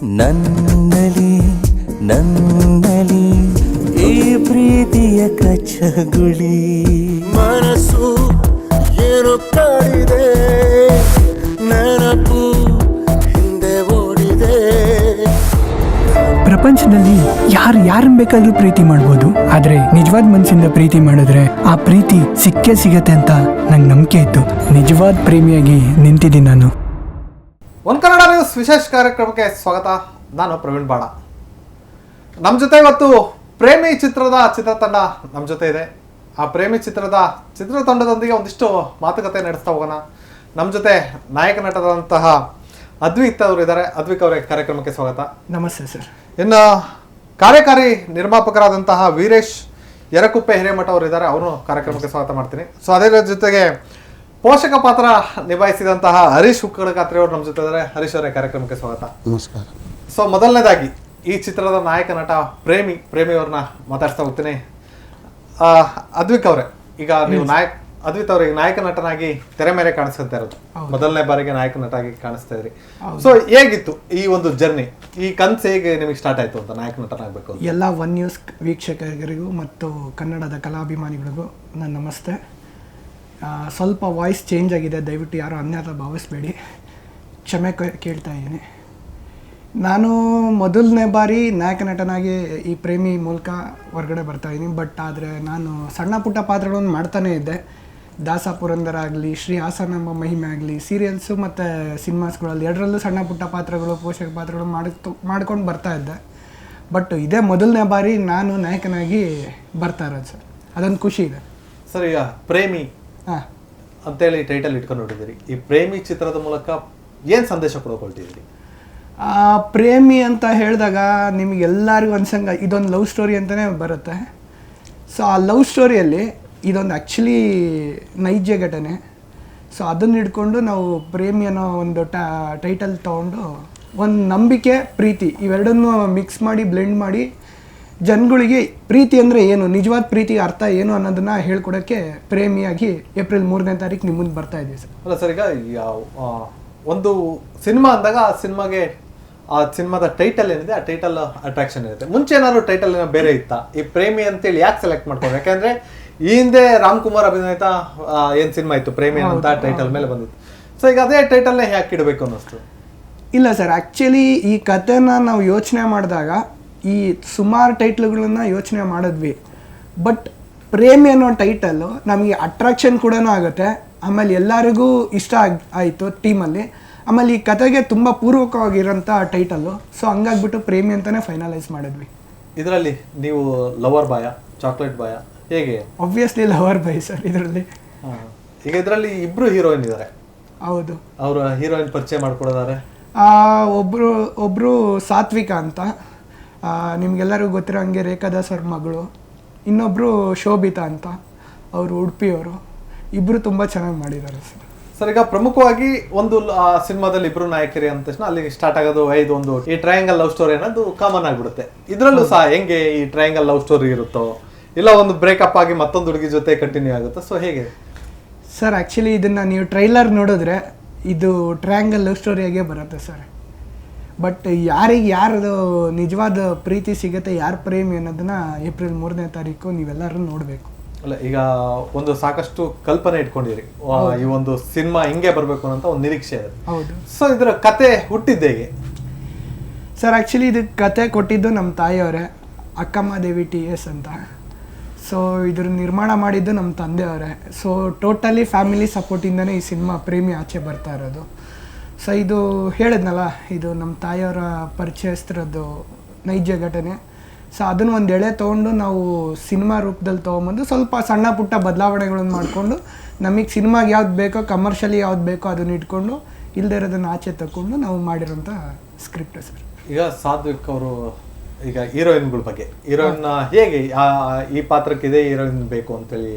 ನನ್ನಲಿ ನನ್ನಲಿ ಈ ಪ್ರೀತಿಯ ಕಚ್ಚಗುಳಿ ಮನಸ್ಸು ಏನು ಕಾಡಿದೆ ನೆನಪು ಹಿಂದೆ ಓಡಿದೆ. ಪ್ರಪಂಚದಲ್ಲಿ ಯಾರನ್ನ ಬೇಕಾದ್ರೂ ಪ್ರೀತಿ ಮಾಡ್ಬೋದು, ಆದ್ರೆ ನಿಜವಾದ ಮನಸ್ಸಿಂದ ಪ್ರೀತಿ ಮಾಡಿದ್ರೆ ಆ ಪ್ರೀತಿ ಸಿಕ್ಕೇ ಸಿಗತ್ತೆ ಅಂತ ನಂಗೆ ನಂಬಿಕೆ ಇತ್ತು. ನಿಜವಾದ ಪ್ರೇಮಿಯಾಗಿ ನಿಂತಿದ್ದೀನಿ ನಾನು. ಒನ್ ಕನ್ನಡ ನ್ಯೂಸ್ ವಿಶೇಷ ಕಾರ್ಯಕ್ರಮಕ್ಕೆ ಸ್ವಾಗತ. ನಾನು ಪ್ರವೀಣ್ ಬಾಣ. ನಮ್ಮ ಜೊತೆ ಇವತ್ತು ಪ್ರೇಮಿ ಚಿತ್ರದ ಚಿತ್ರತಂಡ ನಮ್ಮ ಜೊತೆ ಇದೆ. ಆ ಪ್ರೇಮಿ ಚಿತ್ರದ ಚಿತ್ರತಂಡದೊಂದಿಗೆ ಒಂದಿಷ್ಟು ಮಾತುಕತೆ ನಡೆಸ್ತಾ ಹೋಗೋಣ. ನಮ್ಮ ಜೊತೆ ನಾಯಕ ನಟರಾದಂತಹ ಅದ್ವಿಕ್ ಅವರು ಇದ್ದಾರೆ. ಅದ್ವಿಕ್ ಅವರೇ ಕಾರ್ಯಕ್ರಮಕ್ಕೆ ಸ್ವಾಗತ. ನಮಸ್ತೆ ಸರ್. ಇನ್ನು ಕಾರ್ಯಕಾರಿ ನಿರ್ಮಾಪಕರಾದಂತಹ ವೀರೇಶ್ ಯರಕುಪ್ಪೆ ಹಿರೇಮಠ ಅವರು ಇದ್ದಾರೆ. ಅವರು ಕಾರ್ಯಕ್ರಮಕ್ಕೆ ಸ್ವಾಗತ ಮಾಡ್ತೀನಿ. ಸೊ ಅದೇ ಜೊತೆಗೆ ಪೋಷಕ ಪಾತ್ರ ನಿಭಾಯಿಸಿದಂತಹ ಹರೀಶ್ ಹುಕ್ಕಡಗಾತ್ರಿ ಅವರು ನಮ್ಮ ಜೊತೆ ಇದ್ದಾರೆ. ಹರೀಶ್ ಅವರೇ ಕಾರ್ಯಕ್ರಮಕ್ಕೆ ಸ್ವಾಗತ. ನಮಸ್ಕಾರ. ಸೊ ಮೊದಲನೇದಾಗಿ ಈ ಚಿತ್ರದ ನಾಯಕ ನಟ ಪ್ರೇಮಿಯವ್ರನ್ನ ಮಾತಾಡ್ತಾ ಹೋಗ್ತೀನಿ. ಅದ್ವಿಕ್ ಅವರೇ, ಈಗ ನೀವು ಅದ್ವಿಕ್ ಅವ್ರಿಗೆ ನಾಯಕ ನಟನಾಗಿ ತೆರೆ ಮೇಲೆ ಕಾಣಿಸ್ತಾ ಇರೋದು ಮೊದಲನೇ ಬಾರಿಗೆ ನಾಯಕ ನಟ ಆಗಿ ಕಾಣಿಸ್ತಾ ಇದ್ರಿ. ಸೊ ಹೇಗಿತ್ತು ಈ ಒಂದು ಜರ್ನಿ, ಈ ಕನ್ಸು ಹೇಗೆ ನಿಮಗೆ ಸ್ಟಾರ್ಟ್ ಆಯ್ತು ಅಂತ ನಾಯಕ ನಟನಾಗಬೇಕು? ಎಲ್ಲ ಒನ್ ನ್ಯೂಸ್ ವೀಕ್ಷಕರಿಗೂ ಮತ್ತು ಕನ್ನಡದ ಕಲಾಭಿಮಾನಿಗಳಿಗೂ ನನ್ನ ನಮಸ್ತೆ. ಸ್ವಲ್ಪ ವಾಯ್ಸ್ ಚೇಂಜ್ ಆಗಿದೆ, ದಯವಿಟ್ಟು ಯಾರು ಅನ್ಯತಾ ಭಾವಿಸ್ಬೇಡಿ, ಕ್ಷಮೆ ಕೇಳ್ತಾ ಇದ್ದೀನಿ. ನಾನು ಮೊದಲನೇ ಬಾರಿ ನಾಯಕ ನಟನಾಗಿ ಈ ಪ್ರೇಮಿ ಮೂಲಕ ಹೊರಗಡೆ ಬರ್ತಾಯಿದ್ದೀನಿ. ಬಟ್ ಆದರೆ ನಾನು ಸಣ್ಣ ಪುಟ್ಟ ಪಾತ್ರಗಳನ್ನು ಮಾಡ್ತಾನೇ ಇದ್ದೆ. ದಾಸ ಪುರಂದರ ಆಗಲಿ, ಶ್ರೀ ಹಾಸನಾಂಬ ಮಹಿಮೆ ಆಗಲಿ, ಸೀರಿಯಲ್ಸು ಮತ್ತು ಸಿನಿಮಾಸ್ಗಳಲ್ಲಿ ಎರಡರಲ್ಲೂ ಸಣ್ಣ ಪುಟ್ಟ ಪಾತ್ರಗಳು, ಪೋಷಕ ಪಾತ್ರಗಳು ಮಾಡ್ಕೊಂಡು ಬರ್ತಾ ಇದ್ದೆ. ಬಟ್ ಇದೇ ಮೊದಲನೇ ಬಾರಿ ನಾನು ನಾಯಕನಾಗಿ ಬರ್ತಾ ಇರೋದು ಸರ್. ಅದೊಂದು ಖುಷಿ ಇದೆ ಸರ್. ಈಗ ಪ್ರೇಮಿ ಅಂತೇಳಿ ಟೈಟಲ್ ಇಟ್ಕೊಂಡು ನೋಡಿದ್ದೀರಿ. ಈ ಪ್ರೇಮಿ ಚಿತ್ರದ ಮೂಲಕ ಏನು ಸಂದೇಶ ಕೊಡ್ಕೊಳ್ತಿದ್ದೀರಿ? ಪ್ರೇಮಿ ಅಂತ ಹೇಳಿದಾಗ ನಿಮಗೆಲ್ಲರಿಗೂ ಅನ್ಸಂಗ ಇದೊಂದು ಲವ್ ಸ್ಟೋರಿ ಅಂತಲೇ ಬರುತ್ತೆ. ಸೊ ಆ ಲವ್ ಸ್ಟೋರಿಯಲ್ಲಿ ಇದೊಂದು ಆ್ಯಕ್ಚುಲಿ ನೈಜ ಘಟನೆ. ಸೊ ಅದನ್ನು ಹಿಡ್ಕೊಂಡು ನಾವು ಪ್ರೇಮಿ ಅನ್ನೋ ಒಂದು ಟೈಟಲ್ ತೊಗೊಂಡು ಒಂದು ನಂಬಿಕೆ, ಪ್ರೀತಿ ಇವೆರಡನ್ನೂ ಮಿಕ್ಸ್ ಮಾಡಿ ಬ್ಲೆಂಡ್ ಮಾಡಿ ಜನಗಳಿಗೆ ಪ್ರೀತಿ ಅಂದರೆ ಏನು, ನಿಜವಾದ ಪ್ರೀತಿ ಅರ್ಥ ಏನು ಅನ್ನೋದನ್ನು ಹೇಳ್ಕೊಡೋಕ್ಕೆ ಪ್ರೇಮಿಯಾಗಿ ಏಪ್ರಿಲ್ 3ನೇ ತಾರೀಕು ನಿಮ್ಮ ಮುಂದೆ ಬರ್ತಾ ಇದ್ದೀವಿ ಸರ್. ಅಲ್ಲ ಸರ್, ಈಗ ಒಂದು ಸಿನಿಮಾ ಅಂದಾಗ ಆ ಸಿನಿಮಾದ ಟೈಟಲ್ ಏನಿದೆ, ಆ ಟೈಟಲ್ ಅಟ್ರಾಕ್ಷನ್ ಇರುತ್ತೆ. ಮುಂಚೆ ಏನಾದ್ರು ಟೈಟಲ್ ಏನೋ ಬೇರೆ ಇತ್ತಾ? ಈ ಪ್ರೇಮಿ ಅಂತೇಳಿ ಯಾಕೆ ಸೆಲೆಕ್ಟ್ ಮಾಡ್ಕೊಂಡು? ಯಾಕಂದ್ರೆ ಈ ಹಿಂದೆ ರಾಮ್ಕುಮಾರ್ ಅಭಿನಯಿತ ಏನ್ ಸಿನಿಮಾ ಇತ್ತು ಪ್ರೇಮಿ ಅಂತ ಟೈಟಲ್ ಮೇಲೆ ಬಂದಿತ್ತು. ಸೊ ಈಗ ಅದೇ ಟೈಟಲ್ನೇ ಯಾಕೆ ಇಡಬೇಕು ಅನ್ನಿಸ್ತು? ಇಲ್ಲ ಸರ್, ಆ್ಯಕ್ಚುಲಿ ಈ ಕಥೆನ ನಾವು ಯೋಚನೆ ಮಾಡಿದಾಗ ಈ ಸುಮಾರು ಟೈಟ್ಲ್ಗಳನ್ನ ಯೋಚನೆ ಮಾಡಿದ್ವಿ. ಬಟ್ ಪ್ರೇಮಿ ಅನ್ನೋ ಟೈಟಲ್ಲು ನಮಗೆ ಅಟ್ರಾಕ್ಷನ್ ಕೂಡ ಆಗುತ್ತೆ. ಆಮೇಲೆ ಎಲ್ಲರಿಗೂ ಇಷ್ಟ ಆಯಿತು ಟೀಮಲ್ಲಿ. ಆಮೇಲೆ ಈ ಕತೆಗೆ ತುಂಬ ಪೂರ್ವಕವಾಗಿರೋಂಥ ಟೈಟಲ್ಲು. ಸೊ ಹಂಗಾಗ್ಬಿಟ್ಟು ಪ್ರೇಮಿ ಅಂತಲೇ ಫೈನಲೈಸ್ ಮಾಡಿದ್ವಿ. ಇದರಲ್ಲಿ ನೀವು ಲವರ್ ಬಾಯ, ಚಾಕ್ಲೇಟ್ ಬಾಯ, ಹೇಗೆ? ಆಬ್ವಿಯಸ್ಲಿ ಲವರ್ ಬಾಯ್ ಸರ್ ಇದರಲ್ಲಿ. ಈಗ ಇದರಲ್ಲಿ ಇಬ್ರು ಹೀರೋಯಿನ್ ಇದ್ದಾರೆ. ಹೌದು, ಅವರು ಹೀರೋಯಿನ್ ಪರಿಚಯ ಮಾಡ್ಕೊಡಿದ್ದಾರೆ. ಒಬ್ಬರು ಸಾತ್ವಿಕ ಅಂತ, ನಿಮಗೆಲ್ಲರಿಗೂ ಗೊತ್ತಿರೋ ಹಂಗೆ ರೇಖಾದಾಸ್ ಅವ್ರ ಮಗಳು. ಇನ್ನೊಬ್ಬರು ಶೋಭಿತಾ ಅಂತ, ಅವರು ಉಡುಪಿಯವರು. ಇಬ್ಬರು ತುಂಬ ಚೆನ್ನಾಗಿ ಮಾಡಿದ್ದಾರೆ ಸರ್. ಸರ್, ಈಗ ಪ್ರಮುಖವಾಗಿ ಒಂದು ಸಿನಿಮಾದಲ್ಲಿ ಇಬ್ರು ನಾಯಕರಿ ಅಂದ ತಕ್ಷಣ ಅಲ್ಲಿ ಸ್ಟಾರ್ಟ್ ಆಗೋದು ಒಂದು ಈ ಟ್ರಯಾಂಗಲ್ ಲವ್ ಸ್ಟೋರಿ ಅನ್ನೋದು ಕಾಮನ್ ಆಗಿಬಿಡುತ್ತೆ. ಇದರಲ್ಲೂ ಸಹ ಹೆಂಗೆ ಈ ಟ್ರಯಾಂಗಲ್ ಲವ್ ಸ್ಟೋರಿ ಇರುತ್ತೋ, ಇಲ್ಲ ಒಂದು ಬ್ರೇಕಪ್ ಆಗಿ ಮತ್ತೊಂದು ಹುಡುಗಿ ಜೊತೆ ಕಂಟಿನ್ಯೂ ಆಗುತ್ತೋ? ಸೊ ಹೇಗೆ ಸರ್? ಆ್ಯಕ್ಚುಲಿ ಇದನ್ನು ನೀವು ಟ್ರೈಲರ್ ನೋಡಿದ್ರೆ ಇದು ಟ್ರಯಾಂಗಲ್ ಲವ್ ಸ್ಟೋರಿಯಾಗೇ ಬರುತ್ತೆ ಸರ್. ಬಟ್ ಯಾರದು ನಿಜವಾದ ಪ್ರೀತಿ ಸಿಗುತ್ತೆ, ಯಾರು ಪ್ರೇಮಿ ಅನ್ನೋದನ್ನ ಏಪ್ರಿಲ್ 3ನೇ ತಾರೀಕು ನೀವೆಲ್ಲರೂ ನೋಡಬೇಕು. ಅಲ್ಲ, ಈಗ ಒಂದು ಸಾಕಷ್ಟು ಕಲ್ಪನೆ ಇಟ್ಕೊಂಡಿರಿ, ಈ ಒಂದು ಸಿನಿಮಾ ಹಿಂಗೆ ಬರಬೇಕು ಅಂತ ಒಂದು ನಿರೀಕ್ಷೆ ಇದೆ. ಹೌದು. ಸೊ ಇದರ ಕತೆ ಹುಟ್ಟಿದ್ದೆ ಹೇಗೆ ಸರ್? ಆ್ಯಕ್ಚುಲಿ ಇದು ಕತೆ ಕೊಟ್ಟಿದ್ದು ನಮ್ಮ ತಾಯಿಯವರೇ, ಅಕ್ಕಮ್ಮದೇವಿ TS ಅಂತ. ಸೊ ಇದ್ರ ನಿರ್ಮಾಣ ಮಾಡಿದ್ದು ನಮ್ಮ ತಂದೆಯವರೇ. ಸೊ ಟೋಟಲಿ ಫ್ಯಾಮಿಲಿ ಸಪೋರ್ಟಿಂದನೇ ಈ ಸಿನಿಮಾ ಪ್ರೇಮಿ ಆಚೆ ಬರ್ತಾ ಇರೋದು. ಸೊ ಇದು ಹೇಳಿದ್ನಲ್ಲ, ಇದು ನಮ್ಮ ತಾಯಿಯವರ ಪರಿಚಯಸ್ಥರದ್ದು ನೈಜ ಘಟನೆ. ಸೊ ಅದನ್ನು ಒಂದು ಎಳೆ ತೊಗೊಂಡು ನಾವು ಸಿನಿಮಾ ರೂಪದಲ್ಲಿ ತೊಗೊಂಬಂದು ಸ್ವಲ್ಪ ಸಣ್ಣ ಪುಟ್ಟ ಬದಲಾವಣೆಗಳನ್ನು ಮಾಡಿಕೊಂಡು ನಮಗೆ ಸಿನಿಮಾಗೆ ಯಾವ್ದು ಬೇಕೋ, ಕಮರ್ಷಿಯಲಿ ಯಾವ್ದು ಬೇಕೋ ಅದನ್ನ ಇಟ್ಕೊಂಡು ಇಲ್ಲದೇ ಇರೋದನ್ನು ಆಚೆ ತಗೊಂಡು ನಾವು ಮಾಡಿರೋಂಥ ಸ್ಕ್ರಿಪ್ಟ್ ಸರ್. ಈಗ ಸಾತ್ವಿಕ್ ಅವರು ಈಗ ಹೀರೋಯಿನ್ಗಳ ಬಗ್ಗೆ, ಹೀರೋಯಿನ್ ಹೇಗೆ ಈ ಪಾತ್ರಕ್ಕೆ ಇದೇ ಹೀರೋಯಿನ್ ಬೇಕು ಅಂತೇಳಿ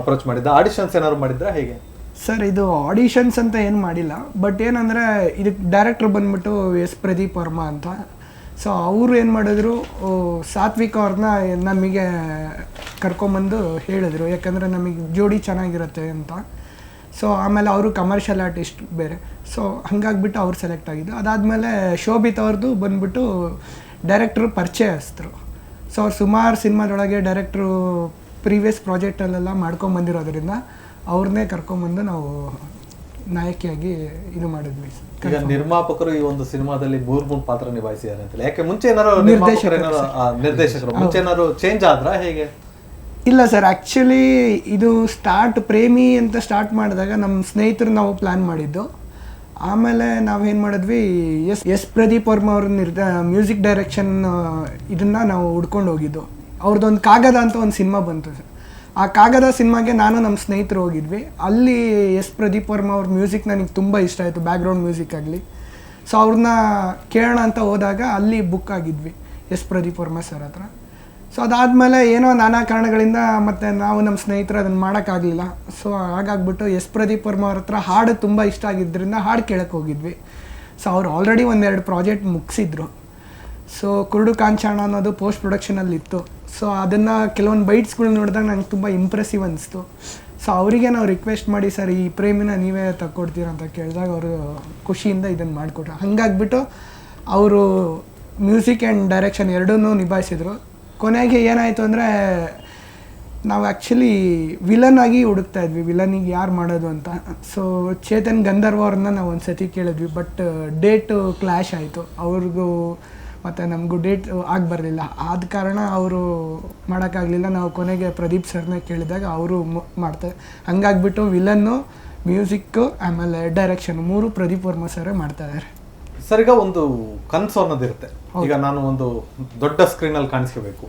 ಅಪ್ರೋಚ್ ಮಾಡಿದ್ದ? ಆಡಿಷನ್ಸ್ ಏನಾದ್ರು ಮಾಡಿದ್ರಾ ಹೇಗೆ? ಸರ್, ಇದು ಆಡಿಷನ್ಸ್ ಅಂತ ಏನು ಮಾಡಿಲ್ಲ. ಬಟ್ ಏನಂದರೆ ಇದಕ್ಕೆ ಡೈರೆಕ್ಟ್ರ್ ಬಂದ್ಬಿಟ್ಟು S. ಪ್ರದೀಪ್ ವರ್ಮಾ ಅಂತ. ಸೊ ಅವರು ಏನು ಮಾಡಿದ್ರು, ಸಾತ್ವಿಕ್ ಅವ್ರನ್ನ ನಮಗೆ ಕರ್ಕೊಂಬಂದು ಹೇಳಿದ್ರು, ಯಾಕಂದರೆ ನಮಗೆ ಜೋಡಿ ಚೆನ್ನಾಗಿರುತ್ತೆ ಅಂತ. ಸೊ ಆಮೇಲೆ ಅವರು ಕಮರ್ಷಿಯಲ್ ಆರ್ಟಿಸ್ಟ್ ಬೇರೆ, ಸೊ ಹಾಗಾಗ್ಬಿಟ್ಟು ಅವ್ರು ಸೆಲೆಕ್ಟ್ ಆಗಿದ್ದು. ಅದಾದಮೇಲೆ ಶೋಭಿತ್ ಅವ್ರದ್ದು ಬಂದ್ಬಿಟ್ಟು ಡೈರೆಕ್ಟ್ರು ಪರಿಚಯಸ್ತರು. ಸೊ ಅವ್ರು ಸುಮಾರು ಸಿನಿಮಾದೊಳಗೆ ಡೈರೆಕ್ಟ್ರು ಪ್ರೀವಿಯಸ್ ಪ್ರಾಜೆಕ್ಟಲ್ಲೆಲ್ಲ ಮಾಡ್ಕೊಂಬಂದಿರೋದ್ರಿಂದ ಅವ್ರನ್ನೇ ಕರ್ಕೊಂಬಂದು ನಾವು ನಾಯಕಿಯಾಗಿ ಇದು ಮಾಡಿದ್ವಿ. ಈಗ ನಿರ್ಮಾಪಕರು ಈ ಒಂದು ಸಿನಿಮಾದಲ್ಲಿ ಮೂರು ಪಾತ್ರ ನಿಭಾಯಿಸಿದ್ದಾರೆ ಅಂತಲ್ಲ, ಯಾಕೆ ಮುಂಚೆ ಏನಾರು ನಿರ್ದೇಶಕರು ಮುಂಚೆ ಏನಾರು ಚೇಂಜ್ ಆದ್ರ ಹೇಗೆ? ಇಲ್ಲ ಸರ್, ಆ್ಯಕ್ಚುಲಿ ಇದು ಪ್ರೇಮಿ ಅಂತ ಸ್ಟಾರ್ಟ್ ಮಾಡಿದಾಗ ನಮ್ಮ ಸ್ನೇಹಿತರು ನಾವು ಪ್ಲ್ಯಾನ್ ಮಾಡಿದ್ದು. ಆಮೇಲೆ ನಾವೇನು ಮಾಡಿದ್ವಿ, ಎಸ್ ಪ್ರದೀಪ್ ವರ್ಮ ಅವ್ರ ಮ್ಯೂಸಿಕ್ ಡೈರೆಕ್ಷನ್ ಇದನ್ನು ನಾವು ಹುಡ್ಕೊಂಡು ಹೋಗಿದ್ದು. ಅವ್ರದ್ದೊಂದು ಕಾಗದ ಅಂತ ಒಂದು ಸಿನಿಮಾ ಬಂತು ಸರ್. ಆ ಕಾಗದ ಸಿನಿಮಾಗೆ ನಾನು ನಮ್ಮ ಸ್ನೇಹಿತರು ಹೋಗಿದ್ವಿ. ಅಲ್ಲಿ ಎಸ್ ಪ್ರದೀಪ್ ವರ್ಮ ಅವ್ರ ಮ್ಯೂಸಿಕ್ ನನಗೆ ತುಂಬ ಇಷ್ಟ ಆಯಿತು, ಬ್ಯಾಕ್ಗ್ರೌಂಡ್ ಮ್ಯೂಸಿಕ್ ಆಗಲಿ. ಸೊ ಅವ್ರನ್ನ ಕೇಳೋಣ ಅಂತ ಹೋದಾಗ ಅಲ್ಲಿ ಬುಕ್ ಆಗಿದ್ವಿ ಎಸ್ ಪ್ರದೀಪ್ ವರ್ಮ ಸರ್ ಹತ್ರ. ಸೊ ಅದಾದಮೇಲೆ ಏನೋ ನಾನಾ ಕಾರಣಗಳಿಂದ ಮತ್ತು ನಾವು ನಮ್ಮ ಸ್ನೇಹಿತರು ಅದನ್ನು ಮಾಡೋಕ್ಕಾಗಲಿಲ್ಲ. ಸೊ ಹಾಗಾಗ್ಬಿಟ್ಟು ಎಸ್ ಪ್ರದೀಪ್ ವರ್ಮ ಅವ್ರ ಹತ್ರ ಹಾಡು ತುಂಬ ಇಷ್ಟ ಆಗಿದ್ದರಿಂದ ಹಾಡು ಕೇಳಕ್ಕೆ ಹೋಗಿದ್ವಿ. ಸೊ ಅವ್ರು ಆಲ್ರೆಡಿ ಒಂದೆರಡು ಪ್ರಾಜೆಕ್ಟ್ ಮುಗಿಸಿದ್ರು. ಸೊ ಕುರುಡು ಕಾಂಚಾಣ ಅನ್ನೋದು ಪೋಸ್ಟ್ ಪ್ರೊಡಕ್ಷನಲ್ಲಿತ್ತು. ಸೊ ಅದನ್ನು ಕೆಲವೊಂದು ಬೈಟ್ಸ್ಗಳು ನೋಡಿದಾಗ ನಂಗೆ ತುಂಬ ಇಂಪ್ರೆಸಿವ್ ಅನಿಸ್ತು. ಸೊ ಅವರಿಗೆ ನಾವು ರಿಕ್ವೆಸ್ಟ್ ಮಾಡಿ, ಸರ್ ಈ ಪ್ರೇಮಿನ ನೀವೇ ತಕ್ಕೊಡ್ತೀರ ಅಂತ ಕೇಳಿದಾಗ ಅವರು ಖುಷಿಯಿಂದ ಇದನ್ನು ಮಾಡಿಕೊಟ್ರು. ಹಾಗಾಗ್ಬಿಟ್ಟು ಅವರು ಮ್ಯೂಸಿಕ್ ಆ್ಯಂಡ್ ಡೈರೆಕ್ಷನ್ ಎರಡೂ ನಿಭಾಯಿಸಿದ್ರು. ಕೊನೆಗೆ ಏನಾಯಿತು ಅಂದರೆ, ನಾವು ಆ್ಯಕ್ಚುಲಿ ವಿಲನ್ ಆಗಿ ಹುಡುಕ್ತಾ ಇದ್ವಿ, ವಿಲನಿಗೆ ಯಾರು ಮಾಡೋದು ಅಂತ. ಸೊ ಚೇತನ್ ಗಂಧರ್ವ ಅವ್ರನ್ನ ನಾವು ಒಂದು ಸತಿ ಕೇಳಿದ್ವಿ, ಬಟ್ ಡೇಟು ಕ್ಲ್ಯಾಶ್ ಆಯಿತು. ಅವ್ರಿಗೂ ಮತ್ತು ನಮಗೂ ಡೇಟ್ ಆಗಿ ಬರಲಿಲ್ಲ. ಆದ ಕಾರಣ ಅವರು ಮಾಡೋಕ್ಕಾಗಲಿಲ್ಲ. ನಾವು ಕೊನೆಗೆ ಪ್ರದೀಪ್ ಸರ್ನೇ ಕೇಳಿದಾಗ ಅವರು ಮಾಡ್ತಾರೆ. ಹಂಗಾಗ್ಬಿಟ್ಟು ವಿಲನ್ನು, ಮ್ಯೂಸಿಕ್ಕು, ಆಮೇಲೆ ಡೈರೆಕ್ಷನ್ ಮೂರು ಪ್ರದೀಪ್ ವರ್ಮ ಸರೇ ಮಾಡ್ತಾಯಿದ್ದಾರೆ. ಸರ್, ಈಗ ಒಂದು ಕನಸು ಅನ್ನೋದಿರುತ್ತೆ. ಈಗ ನಾನು ಒಂದು ದೊಡ್ಡ ಸ್ಕ್ರೀನಲ್ಲಿ ಕಾಣಿಸ್ಕೋಬೇಕು,